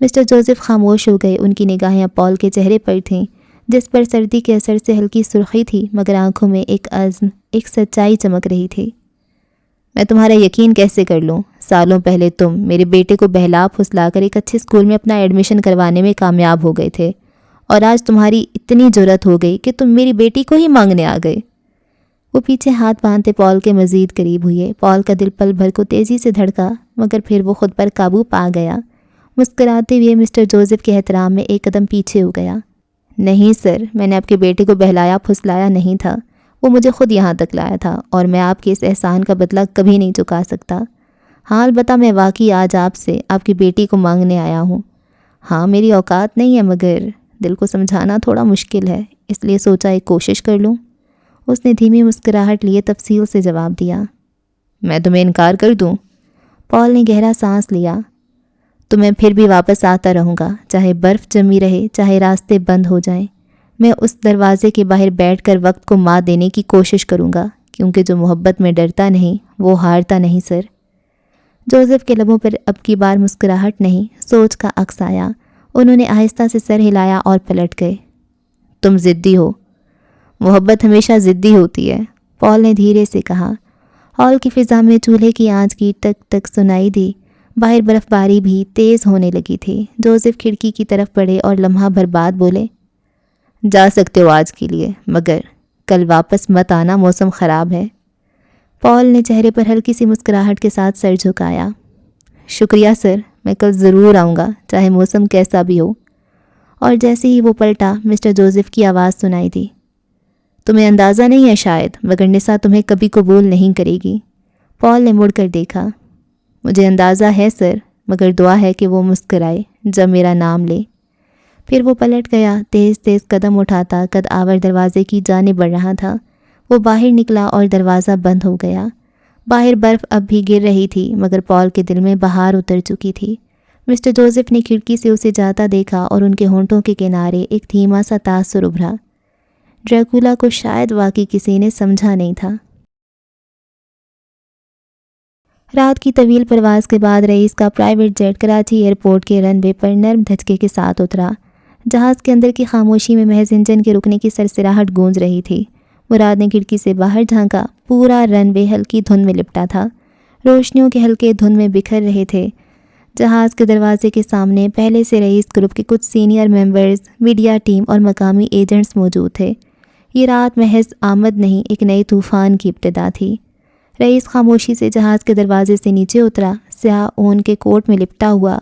مسٹر جوزف خاموش ہو گئے، ان کی نگاہیں اب پال کے چہرے پر تھیں، جس پر سردی کے اثر سے ہلکی سرخی تھی، مگر آنکھوں میں ایک عزم، ایک سچائی چمک رہی تھی۔ میں تمہارا یقین کیسے کر لوں؟ سالوں پہلے تم میرے بیٹے کو بہلا پھسلا کر ایک اچھے اسکول میں اپنا ایڈمیشن کروانے میں کامیاب ہو گئے تھے، اور آج تمہاری اتنی جرأت ہو گئی کہ تم میری بیٹی کو ہی مانگنے آ گئے۔ وہ پیچھے ہاتھ باندھتے پال کے مزید قریب ہوئے۔ پال کا دل پل بھر کو تیزی سے دھڑکا، مگر پھر وہ خود پر قابو پا گیا۔ مسکراتے ہوئے مسٹر جوزف کے احترام میں ایک قدم پیچھے ہو گیا۔ نہیں سر، میں نے آپ کے بیٹے کو بہلایا پھسلایا نہیں تھا، وہ مجھے خود یہاں تک لایا تھا، اور میں آپ کے اس احسان کا بدلہ کبھی نہیں چکا سکتا۔ ہاں البتہ میں واقعی آج آپ سے آپ کی بیٹی کو مانگنے آیا ہوں۔ ہاں میری اوقات نہیں ہے، مگر دل کو سمجھانا تھوڑا مشکل ہے، اس لیے سوچا ایک کوشش کر لوں۔ اس نے دھیمی مسکراہٹ لیے تفصیل سے جواب دیا۔ میں تمہیں انکار کر دوں؟ پال نے گہرا سانس لیا۔ تو میں پھر بھی واپس آتا رہوں گا، چاہے برف جمی رہے، چاہے راستے بند ہو جائیں۔ میں اس دروازے کے باہر بیٹھ کر وقت کو مات دینے کی کوشش کروں گا، کیونکہ جو محبت میں ڈرتا نہیں وہ ہارتا نہیں سر۔ جوزف کے لبوں پر اب کی بار مسکراہٹ نہیں، سوچ کا عکس آیا۔ انہوں نے آہستہ سے سر ہلایا اور پلٹ گئے۔ تم ضدی ہو۔ محبت ہمیشہ ضدی ہوتی ہے، پال نے دھیرے سے کہا۔ ہال کی فضا میں چولہے کی آنچ کی ٹک ٹک سنائی دی۔ باہر برف باری بھی تیز ہونے لگی تھی۔ جوزف کھڑکی کی طرف بڑھے اور لمحہ بھر بعد بولے، جا سکتے ہو آج کے لیے، مگر کل واپس مت آنا، موسم خراب ہے۔ پال نے چہرے پر ہلکی سی مسکراہٹ کے ساتھ سر جھکایا۔ شکریہ سر، میں کل ضرور آؤں گا، چاہے موسم کیسا بھی ہو۔ اور جیسے ہی وہ پلٹا، مسٹر جوزف کی آواز سنائی دی۔ تمہیں اندازہ نہیں ہے شاید، مگر نسا تمہیں کبھی قبول نہیں کرے گی۔ پال نے مڑ کر دیکھا۔ مجھے اندازہ ہے سر، مگر دعا ہے کہ وہ مسکرائے جب میرا نام لے۔ پھر وہ پلٹ گیا، تیز تیز قدم اٹھاتا قد آور دروازے کی جانب بڑھ رہا تھا۔ وہ باہر نکلا اور دروازہ بند ہو گیا۔ باہر برف اب بھی گر رہی تھی، مگر پال کے دل میں بہار اتر چکی تھی۔ مسٹر جوزف نے کھڑکی سے اسے جاتا دیکھا اور ان کے ہونٹوں کے کنارے ایک دھیما سا تاثر ابھرا۔ ڈریکولا کو شاید واقعی کسی نے سمجھا نہیں تھا۔ رات کی طویل پرواز کے بعد رئیس کا پرائیویٹ جیٹ کراچی ایئرپورٹ کے رن وے پر نرم دھچکے کے ساتھ اترا۔ جہاز کے اندر کی خاموشی میں محض انجن کے رکنے کی سرسراہٹ گونج رہی تھی۔ مراد نے کھڑکی سے باہر جھانکا۔ پورا رن وے ہلکی دھند میں لپٹا تھا، روشنیوں کے ہلکے دھند میں بکھر رہے تھے۔ جہاز کے دروازے کے سامنے پہلے سے رئیس گروپ کے کچھ سینئر ممبرز، میڈیا ٹیم اور مقامی ایجنٹس موجود تھے۔ یہ رات محض آمد نہیں، ایک نئے طوفان کی ابتدا تھی۔ رئیس خاموشی سے جہاز کے دروازے سے نیچے اترا، سیاہ اون کے کوٹ میں لپٹا ہوا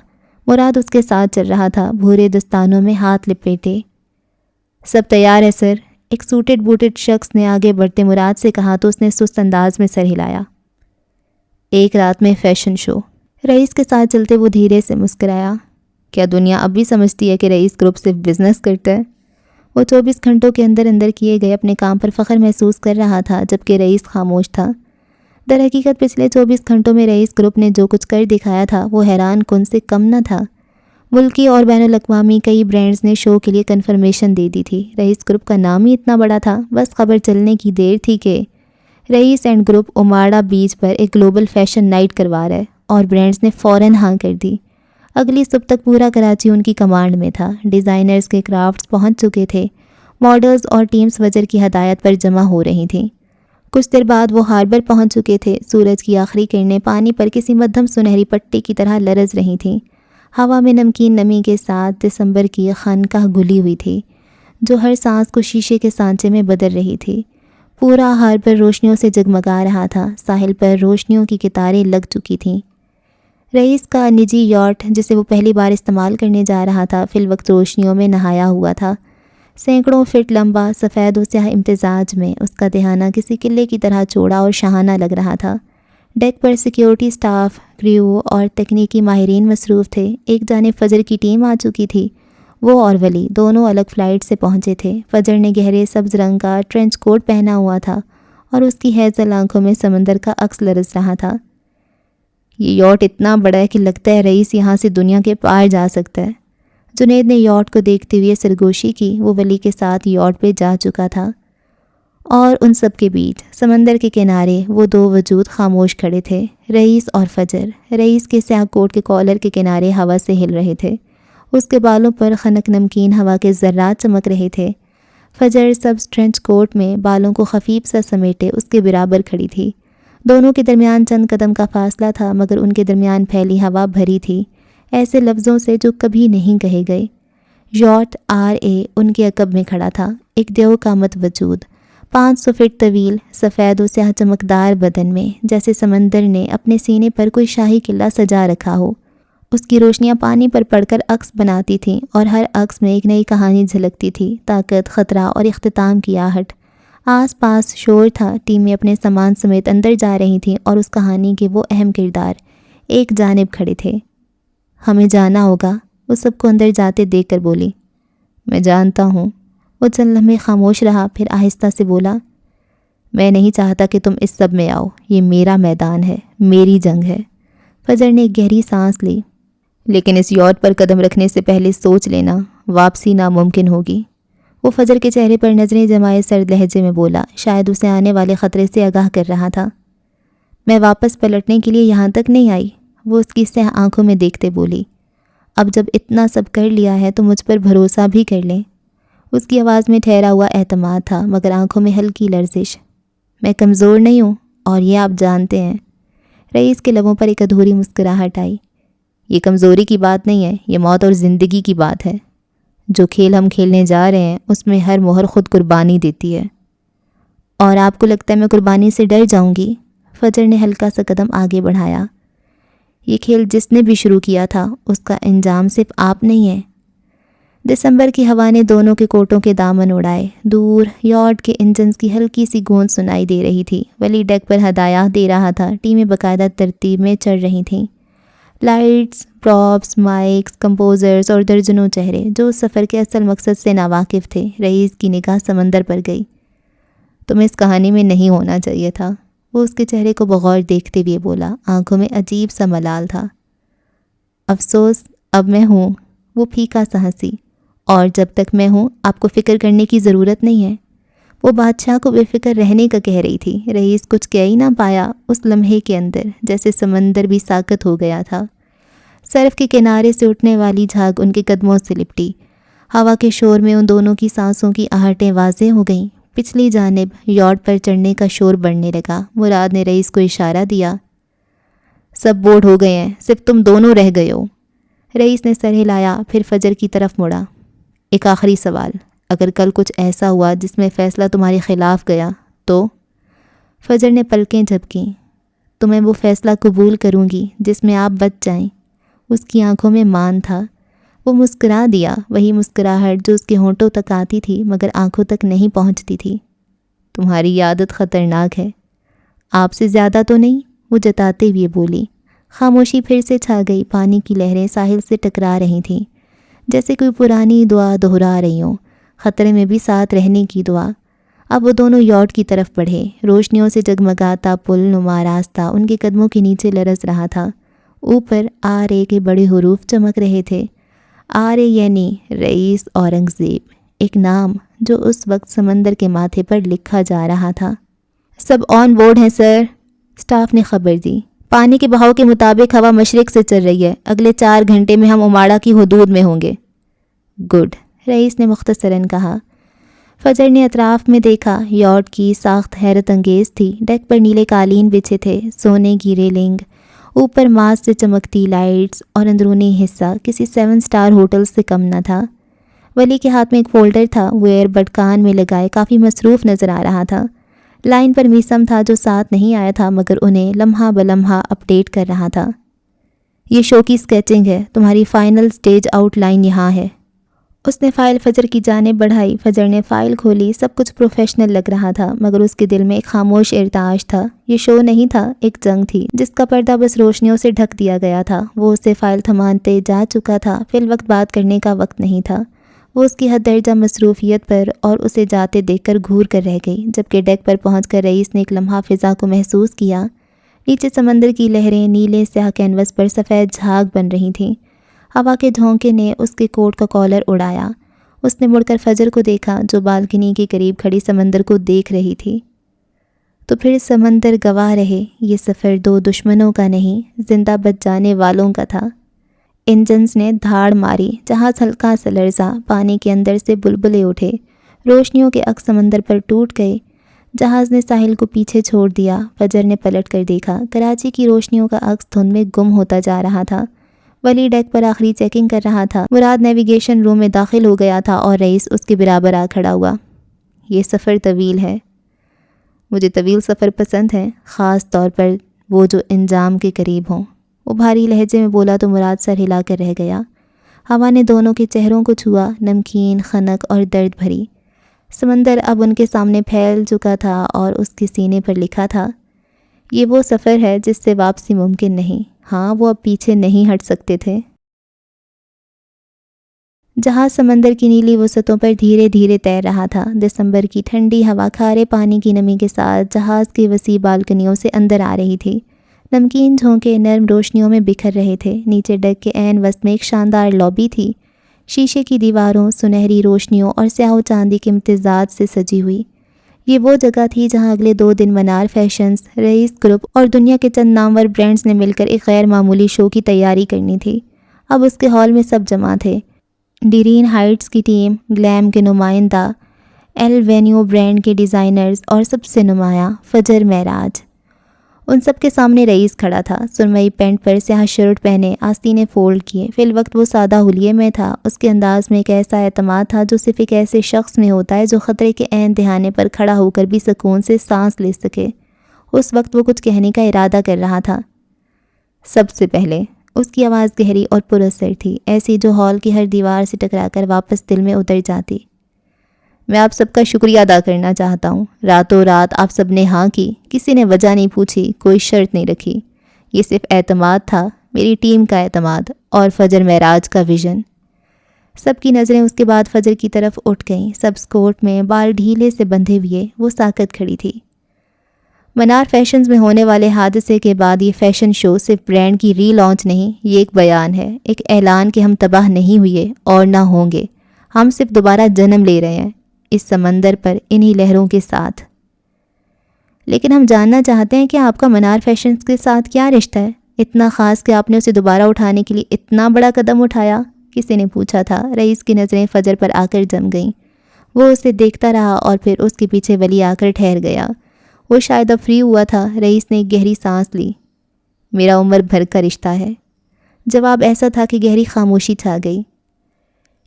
مراد اس کے ساتھ چل رہا تھا، بھورے دستانوں میں ہاتھ لپیٹے۔ سب تیار ہے سر، ایک سوٹڈ بوٹڈ شخص نے آگے بڑھتے مراد سے کہا تو اس نے سست انداز میں سر ہلایا۔ ایک رات میں فیشن شو۔ رئیس کے ساتھ چلتے وہ دھیرے سے مسکرایا۔ کیا دنیا اب بھی سمجھتی ہے کہ رئیس گروپ صرف بزنس کرتا ہے؟ وہ 24 گھنٹوں کے اندر اندر کیے گئے اپنے کام پر فخر محسوس کر رہا تھا، جبکہ رئیس خاموش تھا۔ در حقیقت پچھلے 24 گھنٹوں میں رئیس گروپ نے جو کچھ کر دکھایا تھا وہ حیران کن سے کم نہ تھا۔ ملکی اور بین الاقوامی کئی برانڈز نے شو کے لیے کنفرمیشن دے دی تھی۔ رئیس گروپ کا نام ہی اتنا بڑا تھا، بس خبر چلنے کی دیر تھی کہ رئیس اینڈ گروپ اوماڑا بیچ پر ایک گلوبل فیشن نائٹ کروا رہے، اور برانڈز نے فوراً ہاں کر دی۔ اگلی صبح تک پورا کراچی ان کی کمانڈ میں تھا۔ ڈیزائنرز کے کرافٹس پہنچ چکے تھے، ماڈلز اور ٹیمز فجر کی ہدایت پر جمع ہو رہی تھیں۔ کچھ دیر بعد وہ ہاربر پہنچ چکے تھے۔ سورج کی آخری کرنیں پانی پر کسی مدھم سنہری پٹی کی طرح لرز رہی تھیں۔ ہوا میں نمکین نمی کے ساتھ دسمبر کی خانقاہ گھلی ہوئی تھی، جو ہر سانس کو شیشے کے سانچے میں بدل رہی تھی۔ پورا ہاربر روشنیوں سے جگمگا رہا تھا، ساحل پر روشنیوں کی قطاریں لگ چکی تھیں۔ رئیس کا نجی یاٹ، جسے وہ پہلی بار استعمال کرنے جا رہا تھا، فی الوقت روشنیوں میں نہایا ہوا تھا۔ سینکڑوں فٹ لمبا، سفید و سیاہ امتزاج میں اس کا دہانہ کسی قلعے کی طرح چوڑا اور شاہانہ لگ رہا تھا۔ ڈیک پر سیکیورٹی سٹاف، کریو اور تکنیکی ماہرین مصروف تھے۔ ایک جانب فجر کی ٹیم آ چکی تھی۔ وہ اور ولی دونوں الگ فلائٹ سے پہنچے تھے۔ فجر نے گہرے سبز رنگ کا ٹرنچ کوٹ پہنا ہوا تھا اور اس کی ہیزل آنکھوں میں سمندر کا عکس لرز رہا تھا۔ یہ یاٹ اتنا بڑا ہے کہ لگتا ہے رئیس یہاں سے دنیا کے پار جا سکتا ہے۔ جنید نے یاٹ کو دیکھتے ہوئے سرگوشی کی۔ وہ ولی کے ساتھ یاٹ پہ جا چکا تھا، اور ان سب کے بیچ سمندر کے کنارے وہ دو وجود خاموش کھڑے تھے، رئیس اور فجر۔ رئیس کے سیاہ کوٹ کے کالر کے کنارے ہوا سے ہل رہے تھے، اس کے بالوں پر خنک نمکین ہوا کے ذرات چمک رہے تھے۔ فجر سبز ٹرنچ کوٹ میں بالوں کو خفیف سا سمیٹے اس کے برابر کھڑی تھی۔ دونوں کے درمیان چند قدم کا فاصلہ تھا، مگر ان کے درمیان پھیلی ہوا بھری تھی ایسے لفظوں سے جو کبھی نہیں کہے گئے۔ یاٹ RA ان کے عقب میں کھڑا تھا، ایک دیو کا مت وجود، 500 فٹ طویل، سفید و سیاہ چمکدار بدن میں، جیسے سمندر نے اپنے سینے پر کوئی شاہی قلعہ سجا رکھا ہو۔ اس کی روشنیاں پانی پر پڑ کر عکس بناتی تھیں، اور ہر عکس میں ایک نئی کہانی جھلکتی تھی، طاقت، خطرہ اور اختتام کی آہٹ۔ آس پاس شور تھا، ٹیمیں اپنے سامان سمیت اندر جا رہی تھیں، اور اس کہانی کے وہ اہم کردار ایک جانب کھڑے تھے۔ ہمیں جانا ہوگا، وہ سب کو اندر جاتے دیکھ کر بولی۔ میں جانتا ہوں۔ وہ چند لمحے خاموش رہا، پھر آہستہ سے بولا، میں نہیں چاہتا کہ تم اس سب میں آؤ، یہ میرا میدان ہے، میری جنگ ہے۔ فجر نے ایک گہری سانس لی۔ لیکن اس یاٹ پر قدم رکھنے سے پہلے سوچ لینا، واپسی ناممکن ہوگی۔ وہ فجر کے چہرے پر نظریں جمائے سرد لہجے میں بولا، شاید اسے آنے والے خطرے سے آگاہ کر رہا تھا۔ میں واپس پلٹنے کے لیے یہاں تک نہیں آئی، وہ اس کی سیاہ آنکھوں میں دیکھتے بولی۔ اب جب اتنا سب کر لیا ہے تو مجھ پر بھروسہ بھی کر لیں۔ اس کی آواز میں ٹھہرا ہوا اعتماد تھا، مگر آنکھوں میں ہلکی لرزش۔ میں کمزور نہیں ہوں، اور یہ آپ جانتے ہیں۔ رئیس کے لبوں پر ایک ادھوری مسکراہٹ آئی۔ یہ کمزوری کی بات نہیں ہے، یہ موت اور زندگی کی بات ہے۔ جو کھیل ہم کھیلنے جا رہے ہیں اس میں ہر مہر خود قربانی دیتی ہے۔ اور آپ کو لگتا ہے میں قربانی سے ڈر جاؤں گی؟ فجر نے ہلکا سا قدم آگے بڑھایا۔ یہ کھیل جس نے بھی شروع کیا تھا اس کا انجام صرف آپ نہیں ہے۔ دسمبر کی ہوا نے دونوں کے کوٹوں کے دامن اڑائے۔ دور یاٹ کے انجنز کی ہلکی سی گونج سنائی دے رہی تھی۔ ولی ڈیک پر ہدایات دے رہا تھا، ٹیمیں باقاعدہ ترتیب میں چڑھ رہی تھیں۔ لائٹس، پراپس، مائکس، کمپوزرز اور درجنوں چہرے جو اس سفر کے اصل مقصد سے ناواقف تھے۔ رئیس کی نگاہ سمندر پر گئی۔ تمہیں اس کہانی میں نہیں ہونا چاہیے تھا، وہ اس کے چہرے کو بغور دیکھتے ہوئے بولا، آنکھوں میں عجیب سا ملال تھا۔ افسوس، اب میں ہوں، وہ پھیکا سا ہنسی، اور جب تک میں ہوں آپ کو فکر کرنے کی ضرورت نہیں ہے۔ وہ بادشاہ کو بے فکر رہنے کا کہہ رہی تھی۔ رئیس کچھ کہہ ہی نہ پایا اس لمحے کے اندر، جیسے سمندر بھی ساکت ہو گیا تھا۔ سرف کے کنارے سے اٹھنے والی جھاگ ان کے قدموں سے لپٹی۔ ہوا کے شور میں ان دونوں کی سانسوں کی آہٹیں واضح ہو گئیں۔ پچھلی جانب یاٹ پر چڑھنے کا شور بڑھنے لگا۔ مراد نے رئیس کو اشارہ دیا۔ سب بورڈ ہو گئے ہیں، صرف تم دونوں رہ گئے ہو۔ رئیس نے سر ہلایا، پھر فجر کی طرف مڑا۔ ایک آخری سوال، اگر کل کچھ ایسا ہوا جس میں فیصلہ تمہارے خلاف گیا تو؟ فجر نے پلکیں جھپکیں۔ تو میں وہ فیصلہ قبول کروں گی جس میں آپ بچ جائیں۔ اس کی آنکھوں میں مان تھا۔ وہ مسکرا دیا، وہی مسکراہٹ جو اس کے ہونٹوں تک آتی تھی مگر آنکھوں تک نہیں پہنچتی تھی۔ تمہاری عادت خطرناک ہے۔ آپ سے زیادہ تو نہیں، وہ جتاتے ہوئے بولی۔ خاموشی پھر سے چھا گئی، پانی کی لہریں ساحل سے ٹکرا رہی تھیں، جیسے کوئی پرانی دعا دہرا رہی ہوں، خطرے میں بھی ساتھ رہنے کی دعا۔ اب وہ دونوں یاٹ کی طرف بڑھے۔ روشنیوں سے جگمگاتا پل نما راستہ ان کے قدموں کے نیچے لرز رہا تھا۔ اوپر آر کے بڑے حروف چمک رہے تھے۔ آر یعنی رئیس اورنگزیب، ایک نام جو اس وقت سمندر کے ماتھے پر لکھا جا رہا تھا۔ سب آن بورڈ ہیں سر، سٹاف نے خبر دی۔ پانی کے بہاؤ کے مطابق ہوا مشرق سے چل رہی ہے، اگلے 4 گھنٹے میں ہم اماڑا کی حدود میں ہوں گے۔ گڈ، رئیس نے مختصراً کہا۔ فجر نے اطراف میں دیکھا۔ یاٹ کی ساخت حیرت انگیز تھی۔ ڈیک پر نیلے قالین بچھے تھے، سونے کی ریلنگ، اوپر ماس سے چمکتی لائٹس، اور اندرونی حصہ کسی 7 اسٹار ہوٹل سے کم نہ تھا۔ ولی کے ہاتھ میں ایک فولڈر تھا، وہ ایئر بڈ کان میں لگائے کافی مصروف نظر آ رہا تھا۔ لائن پر میسم تھا جو ساتھ نہیں آیا تھا مگر انہیں لمحہ بلمحہ اپ ڈیٹ کر رہا تھا۔ یہ شو کی سکیچنگ ہے، تمہاری فائنل سٹیج آؤٹ لائن یہاں ہے۔ اس نے فائل فجر کی جانب بڑھائی۔ فجر نے فائل کھولی۔ سب کچھ پروفیشنل لگ رہا تھا مگر اس کے دل میں ایک خاموش ارتعاش تھا۔ یہ شو نہیں تھا، ایک جنگ تھی جس کا پردہ بس روشنیوں سے ڈھک دیا گیا تھا۔ وہ اسے فائل تھمانتے جا چکا تھا، فی الوقت بات کرنے کا وقت نہیں تھا۔ وہ اس کی حد درجہ مصروفیت پر اور اسے جاتے دیکھ کر گھور کر رہ گئی۔ جبکہ ڈیک پر پہنچ کر رئیس نے ایک لمحہ فضا کو محسوس کیا۔ نیچے سمندر کی لہریں نیلے سیاہ کینوس پر سفید جھاگ بن رہی تھیں۔ ہوا کے جھونکے نے اس کے کوٹ کا کالر اڑایا۔ اس نے مڑ کر فجر کو دیکھا جو بالکنی کے قریب کھڑی سمندر کو دیکھ رہی تھی۔ تو پھر سمندر گواہ رہے، یہ سفر 2 دشمنوں کا نہیں، زندہ بچ جانے والوں کا تھا۔ انجنز نے دھاڑ ماری، جہاز ہلکا سا لرزا، پانی کے اندر سے بلبلے اٹھے، روشنیوں کے عکس سمندر پر ٹوٹ گئے۔ جہاز نے ساحل کو پیچھے چھوڑ دیا۔ فجر نے پلٹ کر دیکھا، کراچی کی روشنیوں کا عکس دھند میں گم ہوتا جا رہا تھا۔ ولی ڈیک پر آخری چیکنگ کر رہا تھا۔ مراد نیویگیشن روم میں داخل ہو گیا تھا اور رئیس اس کے برابر آ کھڑا ہوا۔ یہ سفر طویل ہے۔ مجھے طویل سفر پسند ہے، خاص طور پر وہ جو انجام کے قریب ہوں۔ وہ بھاری لہجے میں بولا تو مراد سر ہلا کر رہ گیا۔ ہوا نے دونوں کے چہروں کو چھوا، نمکین، خنک اور درد بھری۔ سمندر اب ان کے سامنے پھیل چکا تھا اور اس کے سینے پر لکھا تھا، یہ وہ سفر ہے جس سے واپسی ممکن نہیں۔ ہاں، وہ اب پیچھے نہیں ہٹ سکتے تھے۔ جہاز سمندر کی نیلی وسعتوں پر دھیرے دھیرے تیر رہا تھا۔ دسمبر کی ٹھنڈی ہوا کھارے پانی کی نمی کے ساتھ جہاز کی وسیع بالکنیوں سے اندر آ رہی تھی۔ نمکین جھونکے نرم روشنیوں میں بکھر رہے تھے۔ نیچے ڈیک کے عین وسط میں ایک شاندار لابی تھی، شیشے کی دیواروں، سنہری روشنیوں اور سیاہ و چاندی کے امتزاج سے سجی ہوئی۔ یہ وہ جگہ تھی جہاں اگلے 2 دن منار فیشنز، رئیس گروپ اور دنیا کے چند نامور برانڈز نے مل کر ایک غیر معمولی شو کی تیاری کرنی تھی۔ اب اس کے ہال میں سب جمع تھے۔ ڈیرین ہائٹس کی ٹیم، گلیم کے نمائندہ، ایل وینیو برانڈ کے ڈیزائنرز اور سب سے نمایاں فجر معراج۔ ان سب کے سامنے رئیس کھڑا تھا، سرمئی پینٹ پر سیاہ شرٹ پہنے، آستینے فولڈ کیے۔ فی الوقت وہ سادہ حلیے میں تھا۔ اس کے انداز میں ایک ایسا اعتماد تھا جو صرف ایک ایسے شخص میں ہوتا ہے جو خطرے کے عین دہانے پر کھڑا ہو کر بھی سکون سے سانس لے سکے۔ اس وقت وہ کچھ کہنے کا ارادہ کر رہا تھا۔ سب سے پہلے اس کی آواز گہری اور پراثر تھی، ایسی جو ہال کی ہر دیوار سے ٹکرا کر واپس دل میں اتر جاتی۔ میں آپ سب کا شکریہ ادا کرنا چاہتا ہوں۔ راتوں رات آپ سب نے ہاں کی، کسی نے وجہ نہیں پوچھی، کوئی شرط نہیں رکھی۔ یہ صرف اعتماد تھا، میری ٹیم کا اعتماد اور فجر معراج کا ویژن۔ سب کی نظریں اس کے بعد فجر کی طرف اٹھ گئیں۔ سب اسکورٹ میں بال ڈھیلے سے بندھے ہوئے وہ ساکت کھڑی تھی۔ منار فیشنز میں ہونے والے حادثے کے بعد یہ فیشن شو صرف برانڈ کی ری لانچ نہیں، یہ ایک بیان ہے، ایک اعلان کہ ہم تباہ نہیں ہوئے اور نہ ہوں گے۔ ہم صرف دوبارہ جنم لے رہے ہیں اس سمندر پر، انہی لہروں کے ساتھ۔ لیکن ہم جاننا چاہتے ہیں کہ آپ کا منار فیشنز کے ساتھ کیا رشتہ ہے، اتنا خاص کہ آپ نے اسے دوبارہ اٹھانے کے لیے اتنا بڑا قدم اٹھایا؟ کسی نے پوچھا تھا۔ رئیس کی نظریں فجر پر آ کر جم گئیں۔ وہ اسے دیکھتا رہا اور پھر اس کے پیچھے ولی آ کر ٹھہر گیا۔ وہ شاید اب فری ہوا تھا۔ رئیس نے ایک گہری سانس لی۔ میرا عمر بھر کا رشتہ ہے۔ جواب ایسا تھا کہ گہری خاموشی چھا گئی۔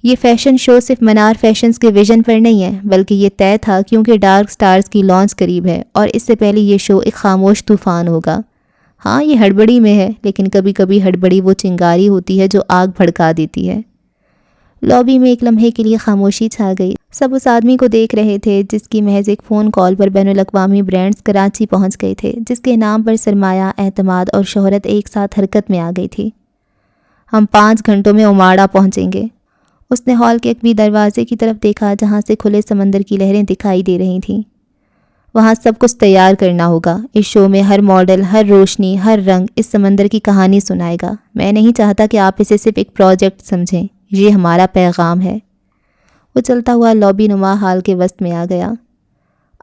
یہ فیشن شو صرف منار فیشنز کے ویژن پر نہیں ہے، بلکہ یہ طے تھا کیونکہ ڈارک سٹارز کی لانچ قریب ہے اور اس سے پہلے یہ شو ایک خاموش طوفان ہوگا۔ ہاں یہ ہڑبڑی میں ہے، لیکن کبھی کبھی ہڑبڑی وہ چنگاری ہوتی ہے جو آگ بھڑکا دیتی ہے۔ لابی میں ایک لمحے کے لیے خاموشی چھا گئی۔ سب اس آدمی کو دیکھ رہے تھے جس کی محض ایک فون کال پر بین الاقوامی برانڈز کراچی پہنچ گئے تھے، جس کے نام پر سرمایہ، اعتماد اور شہرت ایک ساتھ حرکت میں آ گئی تھی۔ ہم 5 گھنٹوں میں اماڑہ پہنچیں گے۔ اس نے ہال کے ایک دروازے کی طرف دیکھا جہاں سے کھلے سمندر کی لہریں دکھائی دے رہی تھیں۔ وہاں سب کچھ تیار کرنا ہوگا۔ اس شو میں ہر ماڈل، ہر روشنی، ہر رنگ اس سمندر کی کہانی سنائے گا۔ میں نہیں چاہتا کہ آپ اسے صرف ایک پروجیکٹ سمجھیں، یہ ہمارا پیغام ہے۔ وہ چلتا ہوا لابی نما ہال کے وسط میں آ گیا۔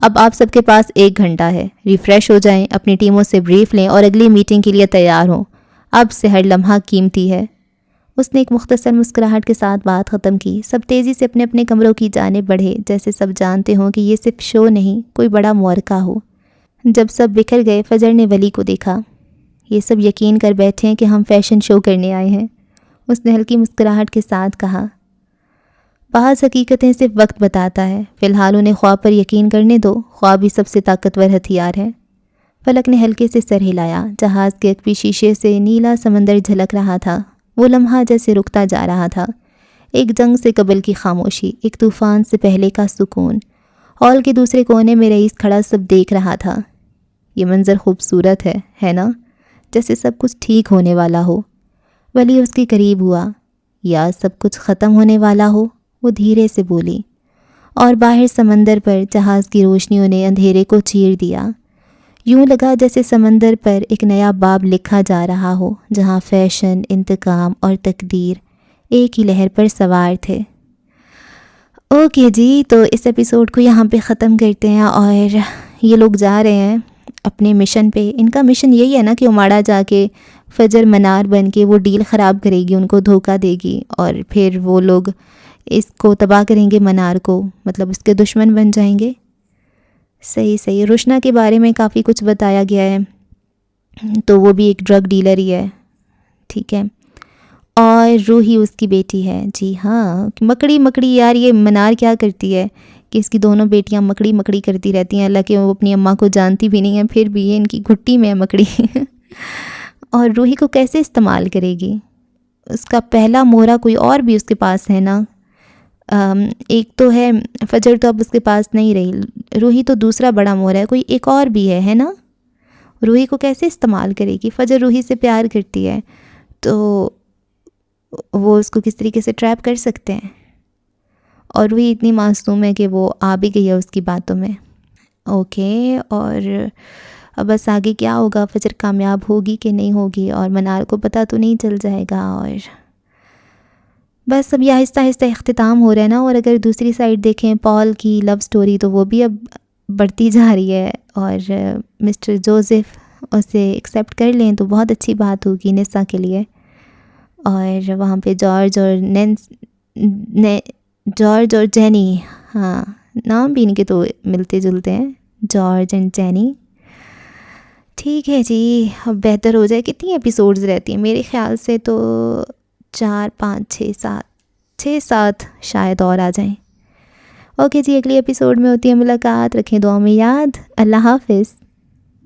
اب آپ سب کے پاس 1 گھنٹہ ہے، ریفریش ہو جائیں، اپنی ٹیموں سے بریف لیں اور اگلی میٹنگ کے لیے تیار ہوں۔ اب سے ہر لمحہ قیمتی ہے۔ اس نے ایک مختصر مسکراہٹ کے ساتھ بات ختم کی۔ سب تیزی سے اپنے اپنے کمروں کی جانب بڑھے، جیسے سب جانتے ہوں کہ یہ صرف شو نہیں، کوئی بڑا معرکہ ہو۔ جب سب بکھر گئے، فجر نے ولی کو دیکھا۔ یہ سب یقین کر بیٹھے ہیں کہ ہم فیشن شو کرنے آئے ہیں، اس نے ہلکی مسکراہٹ کے ساتھ کہا۔ بعض حقیقتیں صرف وقت بتاتا ہے، فی الحال انہیں خواب پر یقین کرنے دو، خواب ہی سب سے طاقتور ہتھیار ہے۔ فلک نے ہلکے سے سر ہلایا۔ جہاز کے اکبی شیشے سے نیلا سمندر جھلک رہا تھا۔ وہ لمحہ جیسے رکتا جا رہا تھا، ایک جنگ سے قبل کی خاموشی، ایک طوفان سے پہلے کا سکون۔ ہال کے دوسرے کونے میں رئیس کھڑا سب دیکھ رہا تھا۔ یہ منظر خوبصورت ہے نا؟ جیسے سب کچھ ٹھیک ہونے والا ہو۔ ولی اس کے قریب ہوا۔ یا سب کچھ ختم ہونے والا ہو؟ وہ دھیرے سے بولی۔ اور باہر سمندر پر جہاز کی روشنیوں نے اندھیرے کو چیر دیا۔ یوں لگا جیسے سمندر پر ایک نیا باب لکھا جا رہا ہو، جہاں فیشن، انتقام اور تقدیر ایک ہی لہر پر سوار تھے۔ اوکے جی، تو اس ایپیسوڈ کو یہاں پہ ختم کرتے ہیں، اور یہ لوگ جا رہے ہیں اپنے مشن پہ۔ ان کا مشن یہی ہے نا کہ اماڑہ جا کے فجر منار بن کے وہ ڈیل خراب کرے گی، ان کو دھوکہ دے گی، اور پھر وہ لوگ اس کو تباہ کریں گے، منار کو، مطلب اس کے دشمن بن جائیں گے۔ صحیح۔ روشنا کے بارے میں کافی کچھ بتایا گیا ہے، تو وہ بھی ایک ڈرگ ڈیلر ہی ہے، ٹھیک ہے۔ اور روحی اس کی بیٹی ہے، جی ہاں۔ مکڑی یار، یہ منار کیا کرتی ہے کہ اس کی دونوں بیٹیاں مکڑی کرتی رہتی ہیں، اللہ کہ وہ اپنی اماں کو جانتی بھی نہیں ہیں، پھر بھی یہ ان کی گھٹی میں ہے مکڑی۔ اور روحی کو کیسے استعمال کرے گی؟ اس کا پہلا مہرہ کوئی اور بھی اس کے پاس ہے نا، ایک تو ہے فجر، تو اب اس کے پاس نہیں رہی۔ روحی تو دوسرا بڑا مہرہ ہے، کوئی ایک اور بھی ہے نا۔ روحی کو کیسے استعمال کرے گی؟ فجر روحی سے پیار کرتی ہے، تو وہ اس کو کس طریقے سے ٹریپ کر سکتے ہیں؟ اور روحی اتنی معصوم ہے کہ وہ آ بھی گئی ہے اس کی باتوں میں۔ اوکے، اور اب بس آگے کیا ہوگا؟ فجر کامیاب ہوگی کہ نہیں ہوگی؟ اور منار کو پتہ تو نہیں چل جائے گا؟ اور بس اب یہ آہستہ آہستہ اختتام ہو رہا ہے نا۔ اور اگر دوسری سائڈ دیکھیں پال کی لو سٹوری، تو وہ بھی اب بڑھتی جا رہی ہے، اور مسٹر جوزف اسے ایکسیپٹ کر لیں تو بہت اچھی بات ہوگی نسا کے لیے۔ اور وہاں پہ جارج اور جینی، ہاں نام بھی ان کے تو ملتے جلتے ہیں، جارج اینڈ جینی۔ ٹھیک ہے جی، اب بہتر ہو جائے۔ کتنی ایپیسوڈز رہتی ہیں؟ میرے خیال سے تو 4 5 6 7 شاید اور آ جائیں۔ اوکے جی، اگلی ایپیسوڈ میں ہوتی ہے ملاقات۔ رکھیں دعاؤں میں یاد۔ اللہ حافظ۔